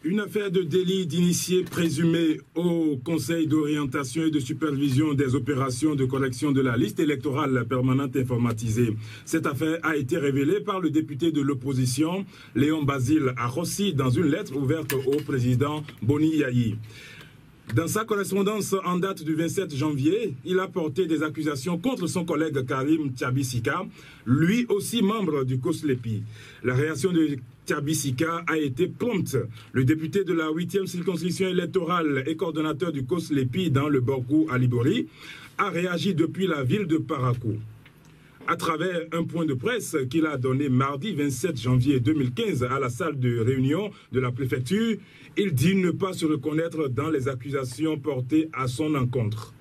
Une affaire de délit d'initié présumé au Conseil d'orientation et de supervision des opérations de correction de la liste électorale permanente informatisée. Cette affaire a été révélée par le député de l'opposition, Léon Basile Arrossi, dans une lettre ouverte au président Boni Yayi. Dans sa correspondance en date du 27 janvier, il a porté des accusations contre son collègue Karim Tchabisika, lui aussi membre du COSLEPI. La réaction de Tchabisika a été prompte. Le député de la 8e circonscription électorale et coordonnateur du COSLEPI dans le Borkou Alibori a réagi depuis la ville de Parakou. À travers un point de presse qu'il a donné mardi 27 janvier 2015 à la salle de réunion de la préfecture, il dit ne pas se reconnaître dans les accusations portées à son encontre.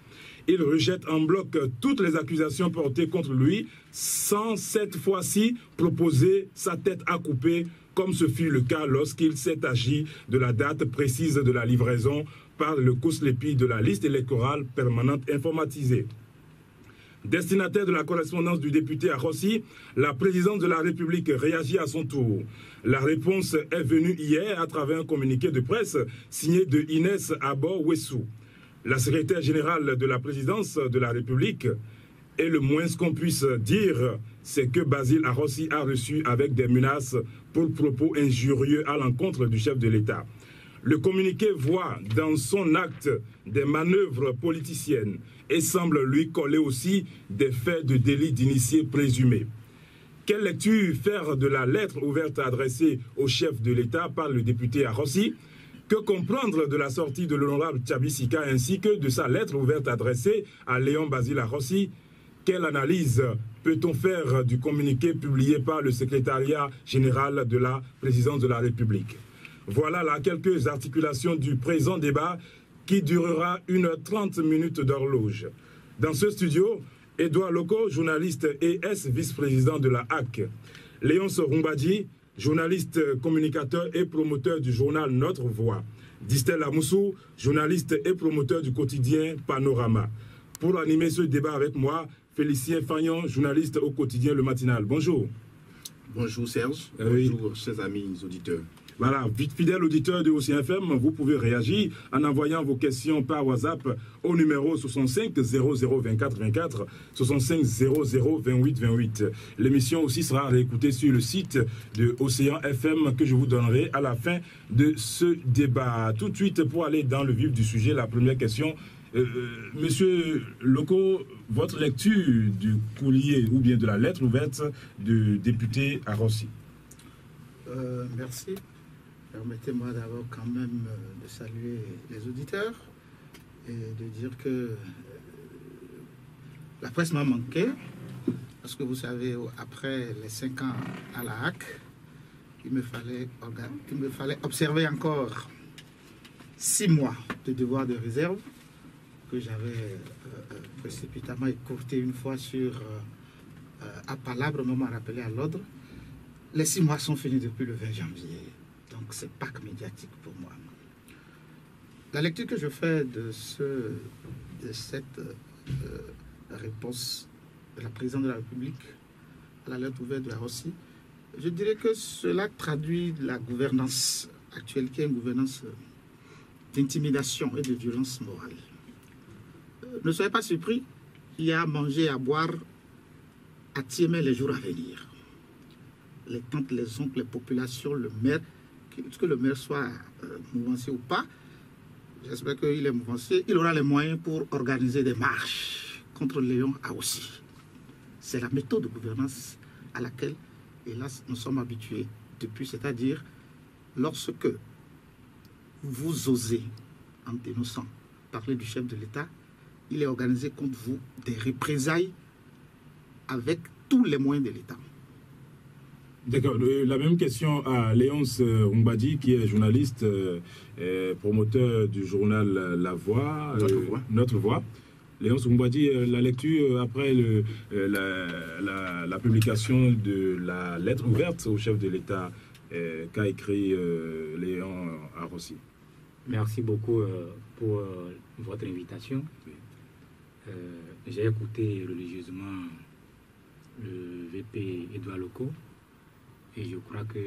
Il rejette en bloc toutes les accusations portées contre lui, sans cette fois-ci proposer sa tête à couper, comme ce fut le cas lorsqu'il s'est agi de la date précise de la livraison par le COSLEPI de la liste électorale permanente informatisée. Destinataire de la correspondance du député Arrossi, la présidente de la République réagit à son tour. La réponse est venue hier à travers un communiqué de presse signé de Inès Abo-Wessou. La secrétaire générale de la présidence de la République, et le moins qu'on puisse dire, c'est que Basile Arrossi a reçu avec des menaces pour propos injurieux à l'encontre du chef de l'État. Le communiqué voit dans son acte des manœuvres politiciennes et semble lui coller aussi des faits de délit d'initié présumés. Quelle lecture faire de la lettre ouverte adressée au chef de l'État par le député Arrossi? Que comprendre de la sortie de l'honorable Tchabisika ainsi que de sa lettre ouverte adressée à Léon Basile Arrossi? Quelle analyse peut-on faire du communiqué publié par le secrétariat général de la présidence de la République? Voilà là quelques articulations du présent débat qui durera 1h30 d'horloge. Dans ce studio, Edouard Loko, journaliste et vice-président de la HAC. Léonce Rumbadji, journaliste, communicateur et promoteur du journal Notre Voix. Distel Amoussou, journaliste et promoteur du quotidien Panorama. Pour animer ce débat avec moi, Félicien Fagnon, journaliste au quotidien Le Matinal. Bonjour. Bonjour Serge, bonjour chers amis auditeurs. Voilà, fidèle auditeur de OCFM, vous pouvez réagir en envoyant vos questions par WhatsApp au numéro 65 00 24 24 65 00 28 28. L'émission aussi sera réécoutée sur le site de Océan FM que je vous donnerai à la fin de ce débat. Tout de suite, pour aller dans le vif du sujet, la première question. Monsieur Loko, votre lecture du courrier ou bien de la lettre ouverte du député Arrossi. Merci. Permettez-moi d'abord quand même de saluer les auditeurs et de dire que la presse m'a manqué parce que vous savez, après les 5 ans à la HAC, il me fallait observer encore 6 mois de devoir de réserve que j'avais précipitamment écourté une fois sur à palabrement rappelé à l'ordre. Les 6 mois sont finis depuis le 20 janvier. Donc c'est pas que médiatique pour moi. La lecture que je fais de cette réponse de la présidente de la République à la lettre ouverte de Arrossi, je dirais que cela traduit la gouvernance actuelle, qui est une gouvernance d'intimidation et de violence morale. Ne soyez pas surpris, il y a à manger, à boire, à tirer les jours à venir. Les tantes, les oncles, les populations, le maire, que le maire soit mouvancier ou pas, j'espère qu'il est mouvancier, il aura les moyens pour organiser des marches contre Léon Arrossi. C'est la méthode de gouvernance à laquelle, hélas, nous sommes habitués depuis, c'est-à-dire lorsque vous osez, en dénonçant, parler du chef de l'État, il est organisé contre vous des représailles avec tous les moyens de l'État. D'accord. La même question à Léonce Rumbadji, qui est journaliste et promoteur du journal La Voix, Notre Voix. Léonce Rumbadji, la lecture après la publication de la lettre ouverte au chef de l'État qu'a écrit Léon Arrossi. Merci beaucoup pour votre invitation. J'ai écouté religieusement le VP Edouard Loko et je crois que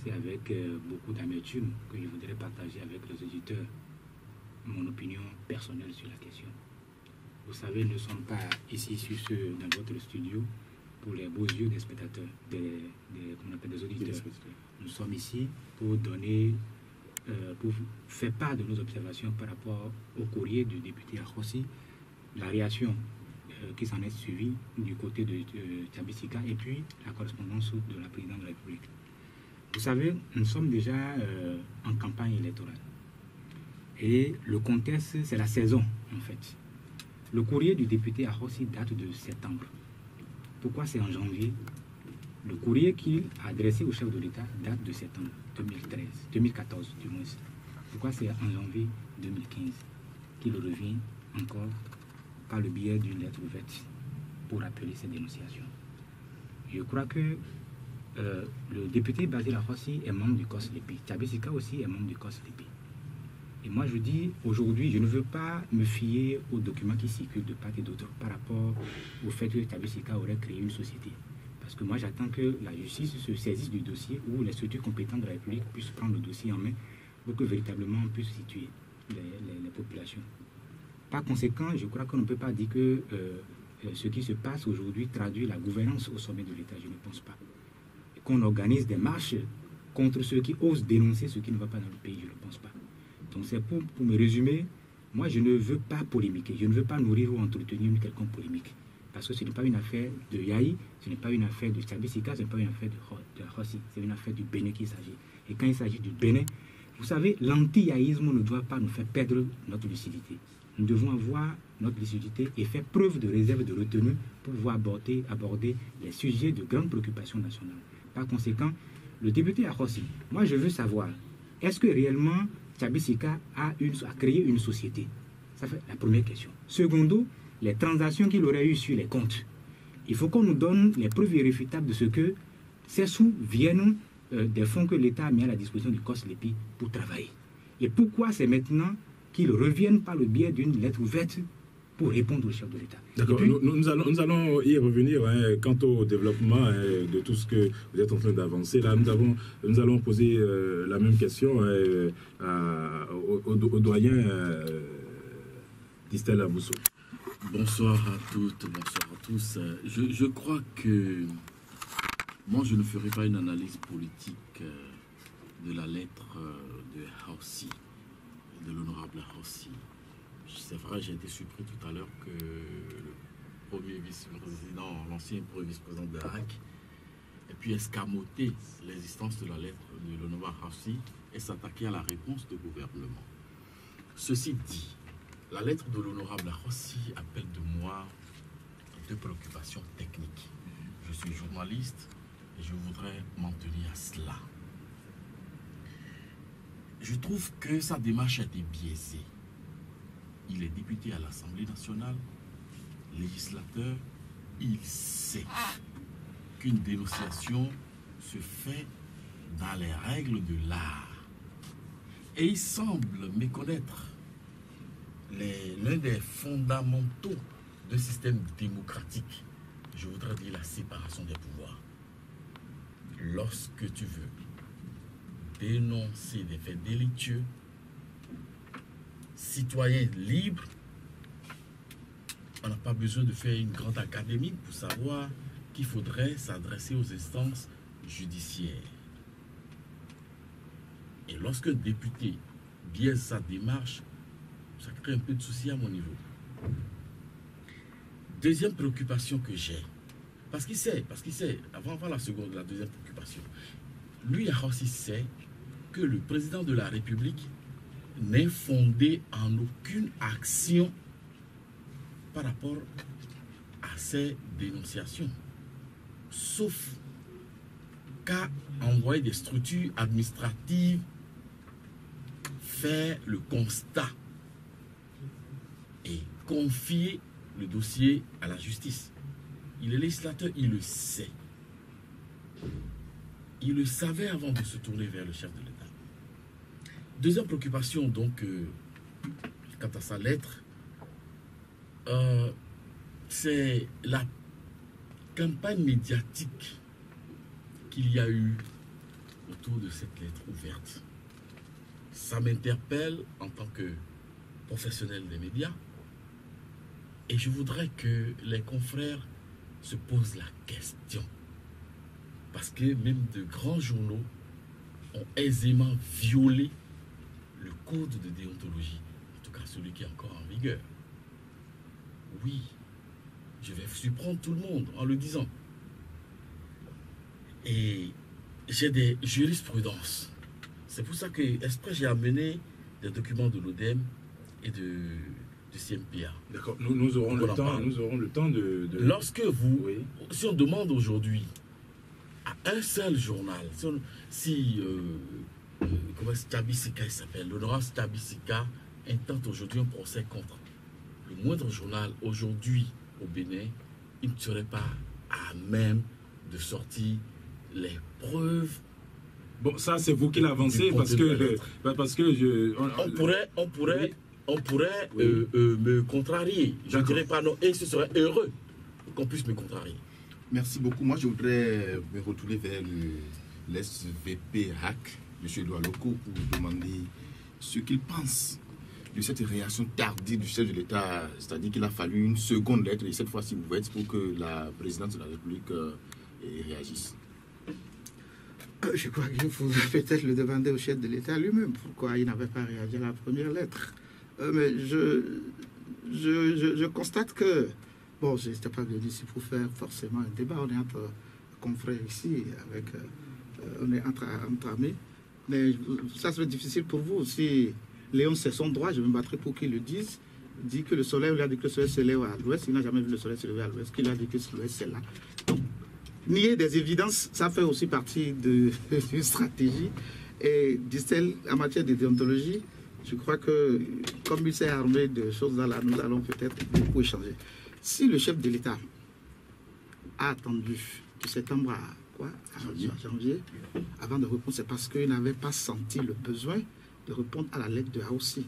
c'est avec beaucoup d'amertume que je voudrais partager avec les auditeurs mon opinion personnelle sur la question. Vous savez, nous ne sommes pas ici dans votre studio pour les beaux yeux des spectateurs, des auditeurs. Nous sommes ici pour donner, pour faire part de nos observations par rapport au courrier du député Akhossi, la réaction qui s'en est suivie du côté de Thiaby Sika et puis la correspondance de la présidente de la République. Vous savez, nous sommes déjà en campagne électorale. Et le contexte, c'est la saison, en fait. Le courrier du député Akhossi date de septembre. Pourquoi c'est en janvier? Le courrier qu'il a adressé au chef de l'État date de septembre 2014 du moins. Pourquoi c'est en janvier 2015 qu'il revient encore par le biais d'une lettre ouverte pour appeler ces dénonciations? Je crois que le député Basil Akhossi est membre du COS-LEPI. Thiaby Sika aussi est membre du COS-LEPI. Et moi je dis, aujourd'hui, je ne veux pas me fier aux documents qui circulent de part et d'autre par rapport au fait que Thiaby Sika aurait créé une société. Parce que moi j'attends que la justice se saisisse du dossier ou les structures compétentes de la République puissent prendre le dossier en main pour que véritablement on puisse situer les populations. Par conséquent, je crois qu'on ne peut pas dire que ce qui se passe aujourd'hui traduit la gouvernance au sommet de l'État, je ne pense pas. Et qu'on organise des marches contre ceux qui osent dénoncer ce qui ne va pas dans le pays, je ne pense pas. Donc c'est pour me résumer, moi je ne veux pas polémiquer, je ne veux pas nourrir ou entretenir une quelconque polémique. Parce que ce n'est pas une affaire de Yahi, ce n'est pas une affaire de Thiaby Sika, ce n'est pas une affaire de Akhossi, c'est une affaire du Bénin qu'il s'agit. Et quand il s'agit du Bénin, vous savez, l'anti-yahisme ne doit pas nous faire perdre notre lucidité. Nous devons avoir notre lucidité et faire preuve de réserve et de retenue pour pouvoir aborder les sujets de grande préoccupation nationale. Par conséquent, le député Akhossi, moi je veux savoir, est-ce que réellement Thiaby Sika a créé une société? Ça fait la première question. Secondo, les transactions qu'il aurait eues sur les comptes. Il faut qu'on nous donne les preuves irréfutables de ce que ces sous viennent des fonds que l'État a mis à la disposition du COS-LEPI pour travailler. Et pourquoi c'est maintenant qu'ils reviennent par le biais d'une lettre ouverte pour répondre au chef de l'État? D'accord, puis, nous allons y revenir quant au développement de tout ce que vous êtes en train d'avancer. Là, nous allons poser la même question au doyen Distel Abousso. Bonsoir à toutes, bonsoir à tous. Je crois que moi, je ne ferai pas une analyse politique de la lettre de Akhossi, de l'honorable Akhossi. C'est vrai, j'ai été surpris tout à l'heure que le premier vice-président, l'ancien premier vice-président de la RAC, ait pu escamoter l'existence de la lettre de l'honorable Akhossi et s'attaquer à la réponse du gouvernement. Ceci dit, la lettre de l'honorable Akhossi appelle de moi deux préoccupations techniques. Je suis journaliste et je voudrais m'en tenir à cela. Je trouve que sa démarche a été biaisée. Il est député à l'Assemblée nationale, législateur, il sait qu'une dénonciation se fait dans les règles de l'art. Et il semble méconnaître l'un des fondamentaux d'un système démocratique. Je voudrais dire la séparation des pouvoirs. Lorsque tu veux dénoncer des faits délictueux, citoyens libres, on n'a pas besoin de faire une grande académie pour savoir qu'il faudrait s'adresser aux instances judiciaires. Et lorsqu'un député biaise sa démarche, ça crée un peu de soucis à mon niveau. Deuxième préoccupation que j'ai, parce qu'il sait, avant la deuxième préoccupation, lui, Akhossi sait que le président de la République n'est fondé en aucune action par rapport à ces dénonciations, sauf qu'à envoyer des structures administratives faire le constat et confier le dossier à la justice. Il est législateur, il le sait. Il le savait avant de se tourner vers le chef de l'État. Deuxième préoccupation, donc, quant à sa lettre, c'est la campagne médiatique qu'il y a eu autour de cette lettre ouverte. Ça m'interpelle en tant que professionnel des médias et je voudrais que les confrères se posent la question. Parce que même de grands journaux ont aisément violé le code de déontologie, en tout cas celui qui est encore en vigueur. Oui, je vais surprendre tout le monde en le disant. Et j'ai des jurisprudences. C'est pour ça que exprès j'ai amené des documents de l'ODEM et de CMPA. D'accord, nous aurons le temps de... Lorsque vous... Oui. Si on demande aujourd'hui à un seul journal, comment Stabisika il s'appelle, l'honorable Stabisika intente aujourd'hui un procès contre le moindre journal aujourd'hui au Bénin, il ne serait pas à même de sortir les preuves. Bon, ça c'est vous qui l'avancez parce que on pourrait me contrarier. Je ne dirais pas non, et ce serait heureux qu'on puisse me contrarier. Merci beaucoup. Moi, je voudrais me retourner vers l'SVP HAC, M. Edouard Loko, pour demander ce qu'il pense de cette réaction tardive du chef de l'État. C'est-à-dire qu'il a fallu une seconde lettre, et cette fois-ci ouverte, pour que la présidente de la République réagisse. Je crois qu'il faut peut-être le demander au chef de l'État lui-même. Pourquoi il n'avait pas réagi à la première lettre. Mais je constate que... Bon, je n'étais pas venu ici pour faire forcément un débat. On est entre confrères ici, on est entre amis. Mais ça serait difficile pour vous. Si Léon, c'est son droit, je me battrai pour qu'il le dise. Il dit que le soleil, il a dit que le soleil se lève à l'ouest. Il n'a jamais vu le soleil se lever à l'ouest. Qu'il a dit que l'ouest, c'est là. Donc, nier des évidences, ça fait aussi partie d'une stratégie. Et Distel, en matière de déontologie, je crois que, comme il s'est armé de choses là, nous allons peut-être beaucoup échanger. Si le chef de l'État a attendu de septembre à janvier, avant de répondre, c'est parce qu'il n'avait pas senti le besoin de répondre à la lettre de AOC.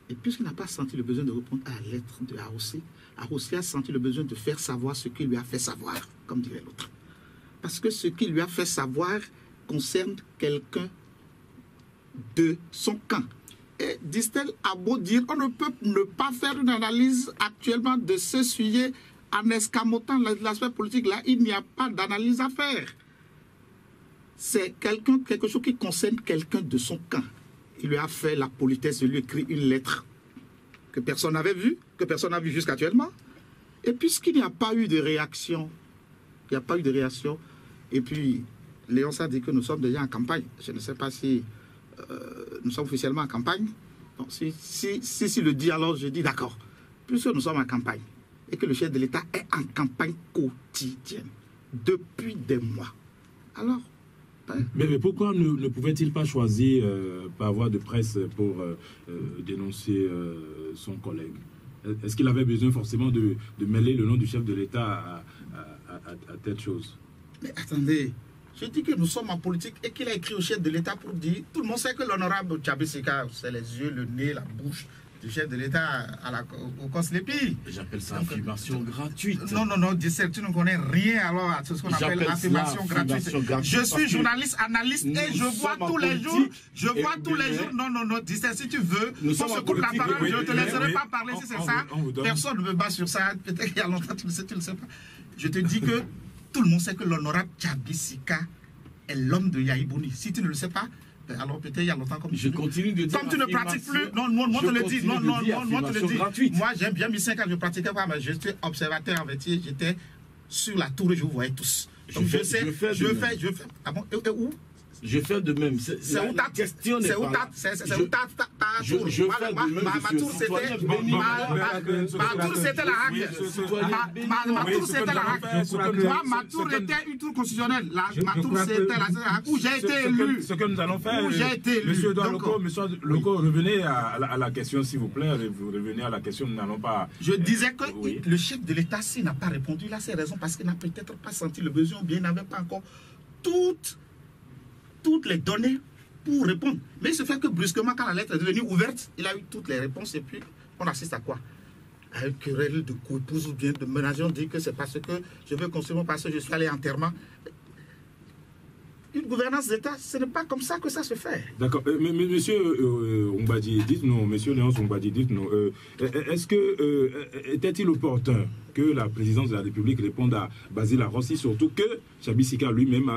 Et puisqu'il n'a pas senti le besoin de répondre à la lettre de AOC, AOC a senti le besoin de faire savoir ce qu'il lui a fait savoir, comme dirait l'autre. Parce que ce qu'il lui a fait savoir concerne quelqu'un de son camp. Et Distel a beau dire, on ne peut ne pas faire une analyse actuellement de ce sujet en escamotant l'aspect politique. Là, il n'y a pas d'analyse à faire. C'est quelque chose qui concerne quelqu'un de son camp. Il lui a fait la politesse de lui écrire une lettre que personne n'avait vue, que personne n'a vue jusqu'actuellement. Et puisqu'il n'y a pas eu de réaction, et puis Léon a dit que nous sommes déjà en campagne. Je ne sais pas si... nous sommes officiellement en campagne. Donc, si le dit, alors je dis d'accord. Puisque nous sommes en campagne et que le chef de l'État est en campagne quotidienne depuis des mois. Alors, mais pourquoi ne pouvait-il pas choisir par voie de presse pour dénoncer son collègue? Est-ce qu'il avait besoin forcément de mêler le nom du chef de l'État à telle chose? Mais attendez. Je dis que nous sommes en politique et qu'il a écrit au chef de l'État pour dire... Tout le monde sait que l'honorable Tchabisika, c'est les yeux, le nez, la bouche du chef de l'État au COSLEPI. J'appelle ça affirmation gratuite. Non, Distel, tu ne connais rien alors à ce qu'on appelle affirmation gratuite. Je suis journaliste, analyste et je vois tous les jours... Non, Distel, si tu veux, on se coupe la parole, je ne te laisserai pas parler si c'est ça. Personne ne me bat sur ça. Peut-être qu'il y a longtemps, tu ne le sais pas. Je te dis que... Tout le monde sait que l'honorable Tchabisika est l'homme de Yahibouni. Si tu ne le sais pas, alors peut-être il y a longtemps comme je continue de dire. Comme tu ne pratiques plus, moi te le dis. Non, te le dis. Moi j'ai bien mis 5 ans, je ne pratiquais pas, mais j'étais observateur en métier, j'étais sur la tour et je vous voyais tous. Donc je fais. Ah bon, et où? Je fais de même. C'est où ta question? C'est où ta tour? Ma tour c'était la HAC. Ma tour c'était la HAC. Ma tour était une tour constitutionnelle. Ma tour c'était la HAC où j'ai été élu. Ce que nous allons faire, Monsieur Edouard Loko, revenez à la question s'il vous plaît. Vous revenez à la question, nous n'allons pas... Je disais que le chef de l'État, s'il n'a pas répondu, il a ses raisons parce qu'il n'a peut-être pas senti le besoin, ou bien il n'avait pas encore toutes les données pour répondre. Mais il se fait que brusquement, quand la lettre est devenue ouverte, il a eu toutes les réponses et puis on assiste à quoi? À une querelle de co-épouse ou bien de ménage. On dit que c'est parce que je veux construire parce que je suis allé à enterrement. une gouvernance d'État, ce n'est pas comme ça que ça se fait. D'accord. Mais monsieur Oumbadi, dites-nous, monsieur Léonce Oumbadi, dites-nous, est-ce que était-il opportun que la présidence de la République réponde à Basile Rossi, surtout que Chabi Sika lui-même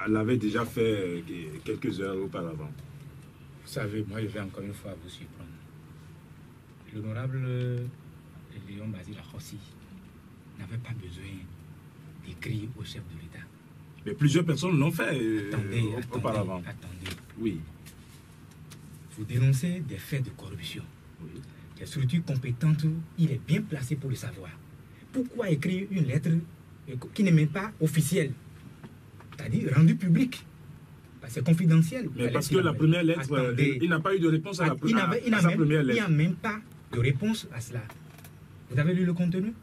l'avait déjà fait quelques heures auparavant? Vous savez, moi je vais encore une fois vous surprendre. L'honorable Léon Basile Rossi n'avait pas besoin d'écrire au chef de l'État. Mais plusieurs personnes l'ont fait auparavant. Attendez. Oui. Vous dénoncez des faits de corruption. Oui. Les structures compétentes, il est bien placé pour le savoir. Pourquoi écrire une lettre qui n'est même pas officielle, c'est-à-dire rendue publique? C'est confidentiel. Mais parce que la première lettre, il n'a pas eu de réponse à sa première lettre. Il n'y a même pas de réponse à cela. Vous avez lu le contenu?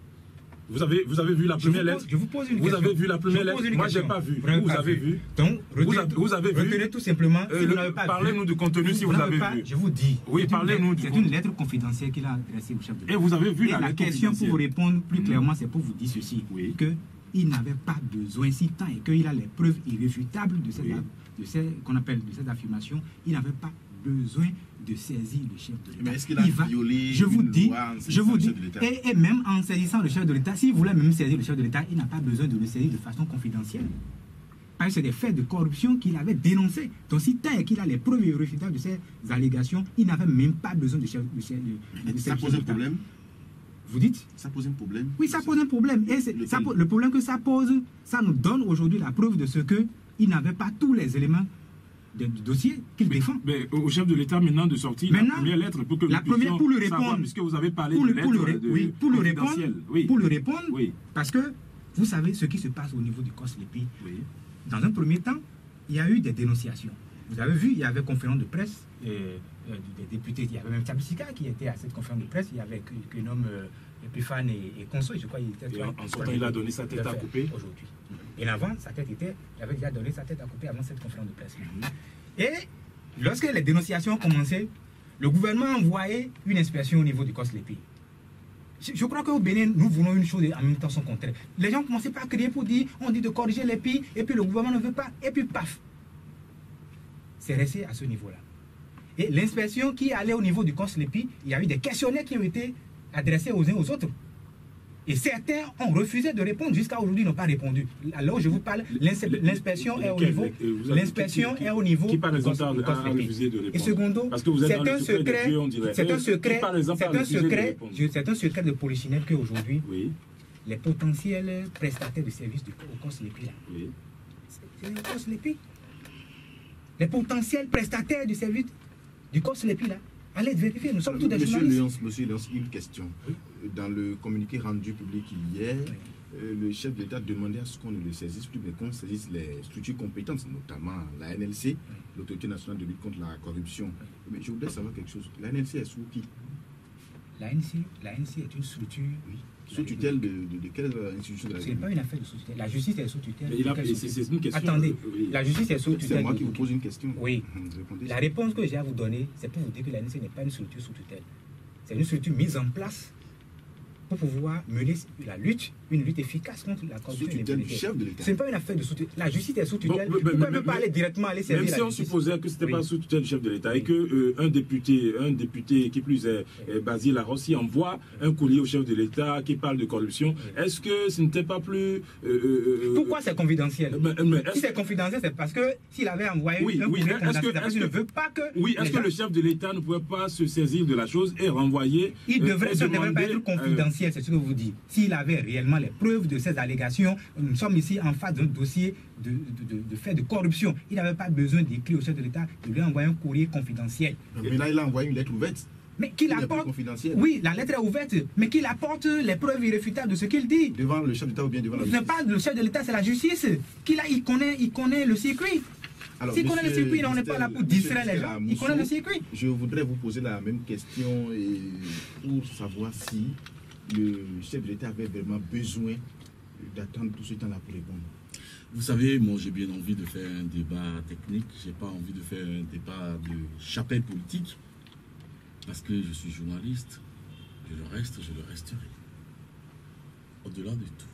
Vous avez vu la première lettre? Je vous pose une question. Vous avez vu la première lettre? Moi, je n'ai pas vu. Vous avez vu? Donc, vous avez vu? Retenez tout simplement. Si vous n'avez pas parlez-nous du contenu si vous avez vu. Je vous dis. Oui, parlez-nous du contenu. C'est une lettre confidentielle qu'il a adressée au chef de l'État. Et vous avez vu la lettre? La question pour vous répondre plus clairement, c'est pour vous dire ceci. Oui. Qu'il n'avait pas besoin, si tant et qu'il a les preuves irréfutables de cette affirmation, il n'avait pas besoin de saisir le chef de l'État. Mais est-ce qu'il a violé une loi en saisissant le chef de l'État? Et même en saisissant le chef de l'État, s'il voulait même saisir le chef de l'État, il n'a pas besoin de le saisir de façon confidentielle. Parce que c'est des faits de corruption qu'il avait dénoncés. Donc si tant est qu'il a les preuves irréfutables de ces allégations, il n'avait même pas besoin de chef de l'État. Ça pose un problème? Vous dites? Ça pose un problème? Oui, ça pose un problème. Et le problème que ça pose, ça nous donne aujourd'hui la preuve de ce qu'il n'avait pas tous les éléments du dossier qu'il défend. Mais au chef de l'État maintenant de sortir la première lettre pour que la première pour lui répondre, savoir, puisque vous avez parlé de lettres pour lui répondre, oui. Parce que vous savez ce qui se passe au niveau du COSLEPI. Oui. Dans un premier temps, il y a eu des dénonciations. Vous avez vu, il y avait conférence de presse des députés. Il y avait même Tchabisika qui était à cette conférence de presse. Il y avait que nomme Epiphane et Conso. Je crois qu'il était. En son temps, il a donné sa tête à couper. Aujourd'hui. Et avant, il avait déjà donné sa tête à couper avant cette conférence de presse. Et lorsque les dénonciations ont commencé, le gouvernement a envoyé une inspection au niveau du COSLEPI. Je crois qu'au Bénin, nous voulons une chose et en même temps son contraire. Les gens commençaient pas à crier pour dire, on dit de corriger les pays, et puis le gouvernement ne veut pas, et puis paf. C'est resté à ce niveau-là. Et l'inspection qui allait au niveau du COSLEPI, il y a eu des questionnaires qui ont été adressés aux uns aux autres. Et certains ont refusé de répondre. Jusqu'à aujourd'hui, ils n'ont pas répondu. Alors, je vous parle, l'inspection est au niveau. L'inspection est au niveau. Qui, par exemple, a refusé de répondre? Et secondo, c'est un secret. C'est un secret de polichinelle qu'aujourd'hui, les potentiels prestataires de services du COSLEPI, c'est le COSLEPI. Les potentiels prestataires du service du COSLEPI, là. Allez vérifier, nous sommes tous des journalistes. Monsieur Léonce, une question. Dans le communiqué rendu public hier, le chef de l'État demandait à ce qu'on ne le saisisse plus, mais qu'on saisisse les structures compétentes, notamment la NLC, l'Autorité nationale de lutte contre la corruption. Mais je voudrais savoir quelque chose. La NLC est sous qui? L'ANC est une structure. Oui. Sous tutelle de quelle institution de la Ce n'est pas une affaire de sous tutelle. La justice est sous tutelle. C'est une question. Attendez, la justice est sous tutelle. C'est moi qui vous pose une question. Oui. La réponse que j'ai à vous donner, c'est pour vous dire que l'ANC n'est pas une structure sous tutelle. C'est une structure mise en place pour pouvoir mener la lutte, une lutte efficace contre la corruption. Sous tutelle du chef de l'État. Ce n'est pas une affaire de sous tutelle. La justice est sous tutelle. Pourquoi on ne peut pas aller directement aller servir la justice? Même si on supposait que ce n'était pas sous tutelle du chef de l'État et qu'un député qui plus est Basile Rossi envoie un courrier au chef de l'État qui parle de corruption, est-ce que ce n'était pas plus... Pourquoi c'est confidentiel? Si c'est confidentiel, c'est parce que s'il avait envoyé un courrier confidentiel, il ne veut pas que... Oui, est-ce que le chef de l'État ne pouvait pas se saisir de la chose et renvoyer... Ça ne devrait pas être confidentiel, c'est ce que vous dites. S'il avait réellement les preuves de ces allégations, nous sommes ici en face d'un dossier de fait de corruption. Il n'avait pas besoin d'écrire au chef de l'État, de lui envoyer un courrier confidentiel. Mais là, il a envoyé une lettre ouverte. Mais qu'il apporte... Oui, la lettre est ouverte, mais qu'il apporte les preuves irréfutables de ce qu'il dit. Devant le chef d'État ou bien devant la justice? Ce n'est pas le chef de l'État, c'est la justice. Il connaît le circuit. S'il connaît le circuit, on n'est pas là pour distraire les gens. Il connaît le circuit. Je voudrais vous poser la même question pour savoir si le chef de l'État avait vraiment besoin d'attendre tout ce temps-là pour répondre. Vous savez, moi j'ai bien envie de faire un débat technique, j'ai pas envie de faire un débat de chapelle politique, parce que je suis journaliste, je le resterai. Au-delà de tout,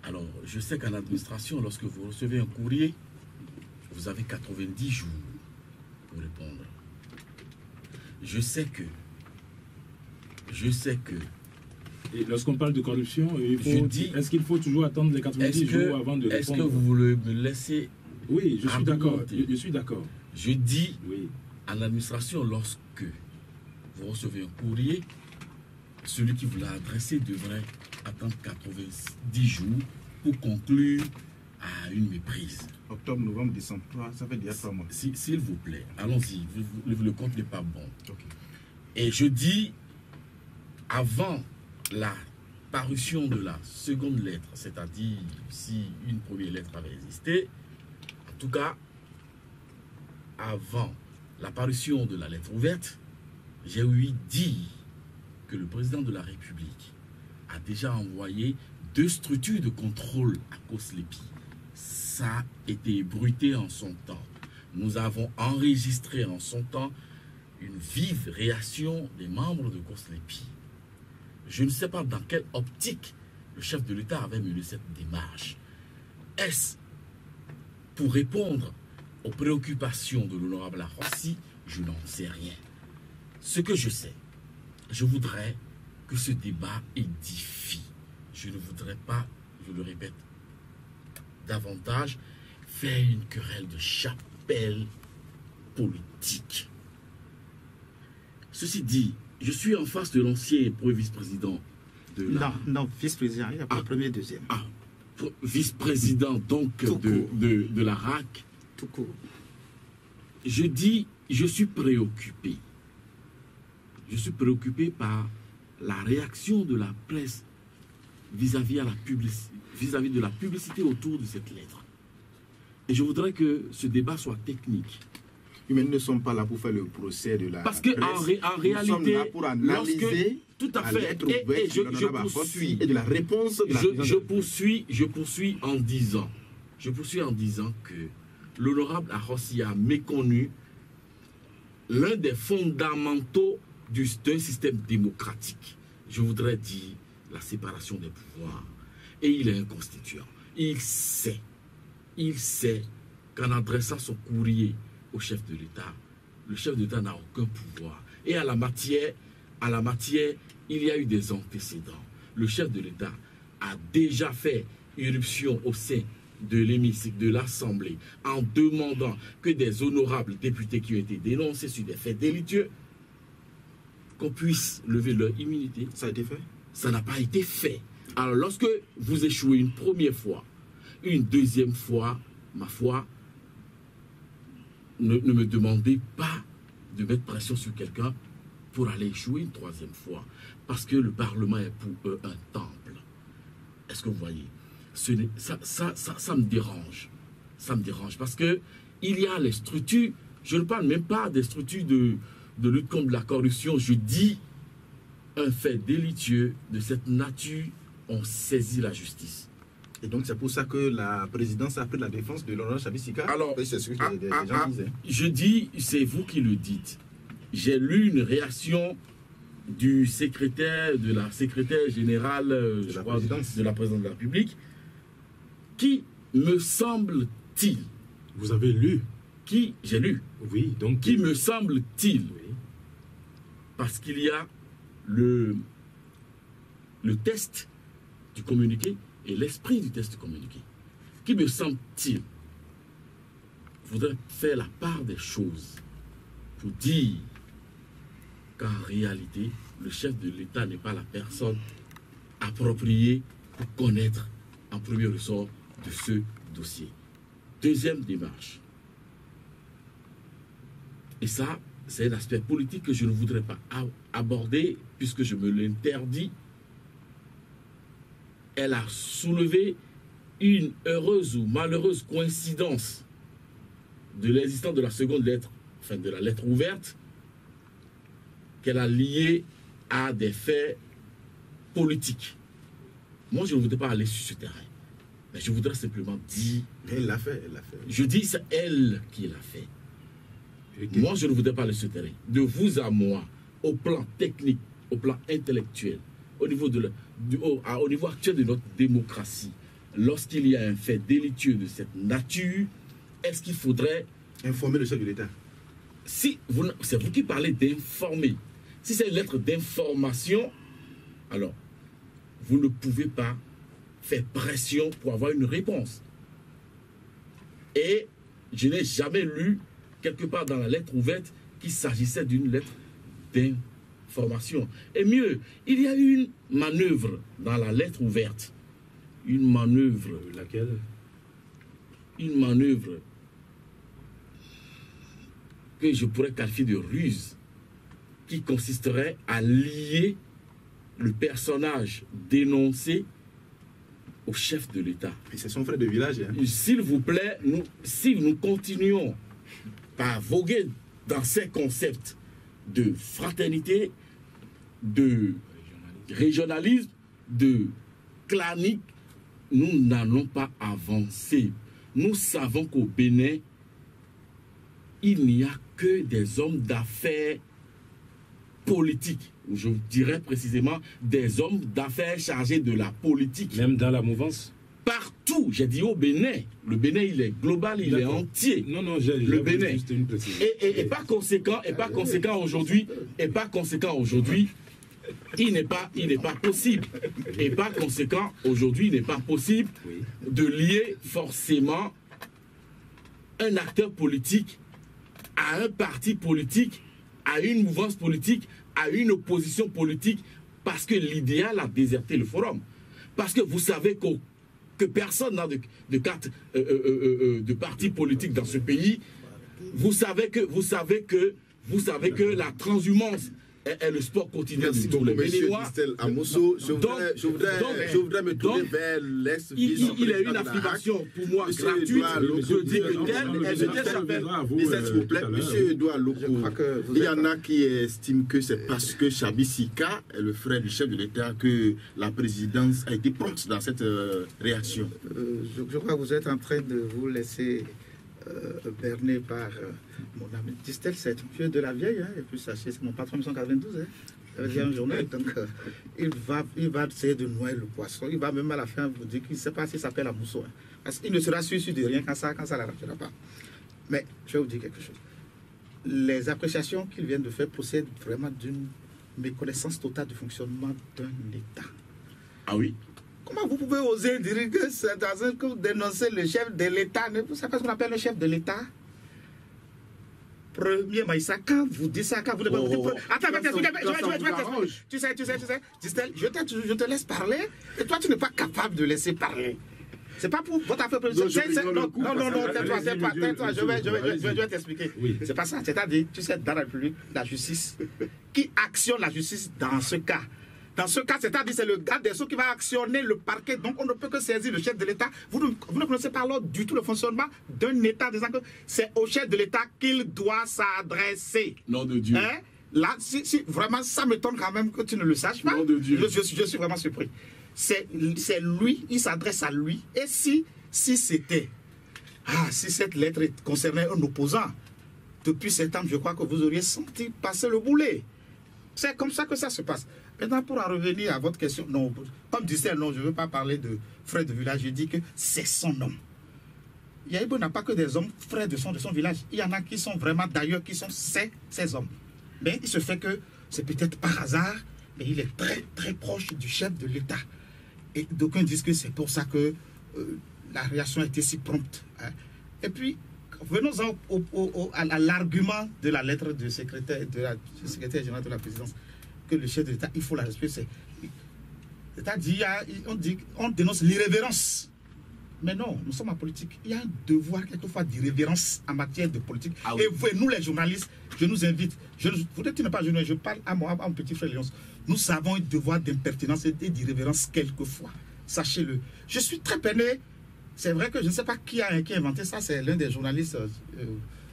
Alors, je sais qu'en administration, lorsque vous recevez un courrier, vous avez 90 jours pour répondre. Je sais que Et lorsqu'on parle de corruption, est-ce qu'il faut toujours attendre les 90 jours avant de répondre? Est-ce que vous voulez me laisser? Oui, je suis d'accord. Je suis d'accord. Je dis, oui, en administration, lorsque vous recevez un courrier, celui qui vous l'a adressé devrait attendre 90 jours pour conclure à une méprise. Octobre, novembre, décembre, ça fait déjà 3 mois. S'il vous plaît, allons-y, le compte n'est pas bon. Okay. Et je dis, avant la parution de la seconde lettre, c'est-à-dire si une première lettre avait existé, en tout cas, avant la parution de la lettre ouverte, j'ai ouï dire que le président de la République a déjà envoyé 2 structures de contrôle à Koslepi. Ça a été ébruité en son temps. Nous avons enregistré en son temps une vive réaction des membres de Koslepi. Je ne sais pas dans quelle optique le chef de l'État avait mené cette démarche. Est-ce pour répondre aux préoccupations de l'honorable Arossi? Je n'en sais rien. Ce que je sais, je voudrais que ce débat édifie. Je ne voudrais pas, je le répète, davantage faire une querelle de chapelle politique. Ceci dit, je suis en face de l'ancien premier vice-président de la... Non, vice-président, il n'y a pas le premier, deuxième. Vice-président donc de la RAC. Tout court. Je dis, je suis préoccupé. Je suis préoccupé par la réaction de la presse vis-à-vis de la publicité autour de cette lettre. Et je voudrais que ce débat soit technique. Mais nous ne sommes pas là pour faire le procès de la Parce qu'en réalité, nous sommes là pour analyser tout à fait, la lettre ouverte je poursuis, et de la réponse de la je poursuis en disant que l'honorable Arossi a méconnu l'un des fondamentaux d'un système démocratique. Je voudrais dire la séparation des pouvoirs. Et il est un constituant. Il sait qu'en adressant son courrier au chef de l'État, le chef de l'État n'a aucun pouvoir. Et à la matière, il y a eu des antécédents. Le chef de l'État a déjà fait irruption au sein de l'hémicycle de l'Assemblée en demandant que des honorables députés qui ont été dénoncés sur des faits délitueux, qu'on puisse lever leur immunité. Ça a été fait? Ça n'a pas été fait. Alors lorsque vous échouez une première fois, une deuxième fois, ma foi, ne me demandez pas de mettre pression sur quelqu'un pour aller échouer une troisième fois. Parce que le Parlement est pour eux un temple. Est-ce que vous voyez? Ça me dérange. Ça me dérange parce que il y a les structures, je ne parle même pas des structures de lutte contre la corruption, je dis un fait délitieux de cette nature, on saisit la justice. Et donc c'est pour ça que la présidence a pris la défense de l'honorable Chabi Sika. Alors, c'est ce que les gens disaient. Je dis, c'est vous qui le dites. J'ai lu une réaction du secrétaire, de la secrétaire générale de la présidence de la République, qui me semble-t-il... Vous avez lu? J'ai lu. Oui, donc... Qui me semble-t-il, oui, parce qu'il y a le test du communiqué et l'esprit du test du communiqué, qui me semble-t-il voudrait faire la part des choses pour dire qu'en réalité, le chef de l'État n'est pas la personne appropriée pour connaître en premier ressort de ce dossier. Deuxième démarche. Et ça, c'est un aspect politique que je ne voudrais pas aborder puisque je me l'interdis. Elle a soulevé une heureuse ou malheureuse coïncidence de l'existence de la seconde lettre, enfin de la lettre ouverte, qu'elle a liée à des faits politiques. Moi, je ne voudrais pas aller sur ce terrain. Mais je voudrais simplement dire... Elle l'a fait, Je dis c'est elle qui l'a fait. Moi, je ne voudrais pas aller sur ce terrain. De vous à moi, au plan technique, au plan intellectuel, au niveau actuel de notre démocratie, lorsqu'il y a un fait délictueux de cette nature, est-ce qu'il faudrait informer le chef de l'État? Si c'est vous qui parlez d'informer. Si c'est une lettre d'information, alors vous ne pouvez pas faire pression pour avoir une réponse. Et je n'ai jamais lu quelque part dans la lettre ouverte qu'il s'agissait d'une lettre d'information. Et mieux, il y a eu une manœuvre dans la lettre ouverte. Une manœuvre. Laquelle? Une manœuvre que je pourrais qualifier de ruse, qui consisterait à lier le personnage dénoncé au chef de l'État. Et c'est son frère de village. Hein. S'il vous plaît, si nous continuons à voguer dans ces concepts de fraternité, de régionalisme, de clanique, nous n'allons pas avancer. Nous savons qu'au Bénin, il n'y a que des hommes d'affaires politiques. Je dirais précisément des hommes d'affaires chargés de la politique. Même dans la mouvance? Partout, j'ai dit au Bénin. Le Bénin, il est global, il est entier. Non, j'ai le Bénin. Juste une précision. Et par conséquent, aujourd'hui, il n'est pas possible. Et par conséquent, aujourd'hui, il n'est pas possible de lier forcément un acteur politique à un parti politique, à une mouvance politique, à une opposition politique, parce que l'idéal a déserté le forum. Parce que vous savez que personne n'a de carte de parti politique dans ce pays. Vous savez que la transhumance est le sport quotidien de tous les Béninois. Je voudrais me tourner vers l'ex-vice-président. Il y a une affirmation pour moi gratuite. Je dis que s'il vous plaît, monsieur Edouard Loko, il y en a qui estiment que c'est parce que Chabi Sika est le frère du chef de l'État que la présidence a été prompte dans cette réaction. Je crois que vous êtes en train de vous laisser berné par mon ami Distel, c'est un vieux de la vieille, hein, et puis sachez, c'est mon patron 1992, hein, il y a un journal, donc il va essayer de noyer le poisson, il va même à la fin vous dire qu'il ne sait pas s'il s'appelle à Mousseau, hein, parce qu'il ne sera sûr de rien quand ça n'arrivera pas. Mais je vais vous dire quelque chose. Les appréciations qu'il vient de faire procèdent vraiment d'une méconnaissance totale du fonctionnement d'un État. Ah oui? Comment vous pouvez oser dire que c'est dans un coup dénoncer le chef de l'État? Vous savez ce qu'on appelle le chef de l'État? Premier Maïssa, quand vous dites ça, quand vous dites... Attends, je vais t'expliquer. Tu sais, Distel, je te laisse parler, et toi, tu n'es pas capable de laisser parler. C'est pas pour votre affaire politique. Non, tais-toi, je vais t'expliquer. Oui. C'est pas ça. C'est-à-dire, tu sais, dans la République, la justice, qui actionne la justice dans ce cas? Dans ce cas, c'est-à-dire c'est le garde des Sceaux qui va actionner le parquet. Donc, on ne peut que saisir le chef de l'État. Vous ne connaissez pas alors du tout le fonctionnement d'un État, disant que c'est au chef de l'État qu'il doit s'adresser. Nom de Dieu. Hein? Là, si vraiment, ça m'étonne quand même que tu ne le saches pas. Nom de Dieu. Je suis vraiment surpris. C'est lui, il s'adresse à lui. Et si c'était... si cette lettre concernait un opposant, depuis septembre, je crois que vous auriez senti passer le boulet. C'est comme ça que ça se passe. Maintenant, pour en revenir à votre question, non, comme disait, non, je ne veux pas parler de frère de village, je dis que c'est son nom. Yaïbo n'a pas que des hommes frères de son village. Il y en a qui sont vraiment d'ailleurs, qui sont ces hommes. Mais il se fait que c'est peut-être par hasard, mais il est très très proche du chef de l'État. Et d'aucuns disent que c'est pour ça que la réaction a été si prompte. Hein. Et puis, venons-en à l'argument de la lettre du secrétaire général de la présidence, que le chef de l'État, il faut la respecter. C'est-à-dire, on dénonce l'irrévérence. Mais non, nous sommes en politique. Il y a un devoir quelquefois d'irrévérence en matière de politique. Ah oui. Et vous, nous les journalistes, je nous invite, vous dites que tu n'es pas journaliste, je parle à mon petit frère Léonce. Nous savons un devoir d'impertinence et d'irrévérence quelquefois. Sachez-le. Je suis très peiné. C'est vrai que je ne sais pas qui a inventé ça. C'est l'un des journalistes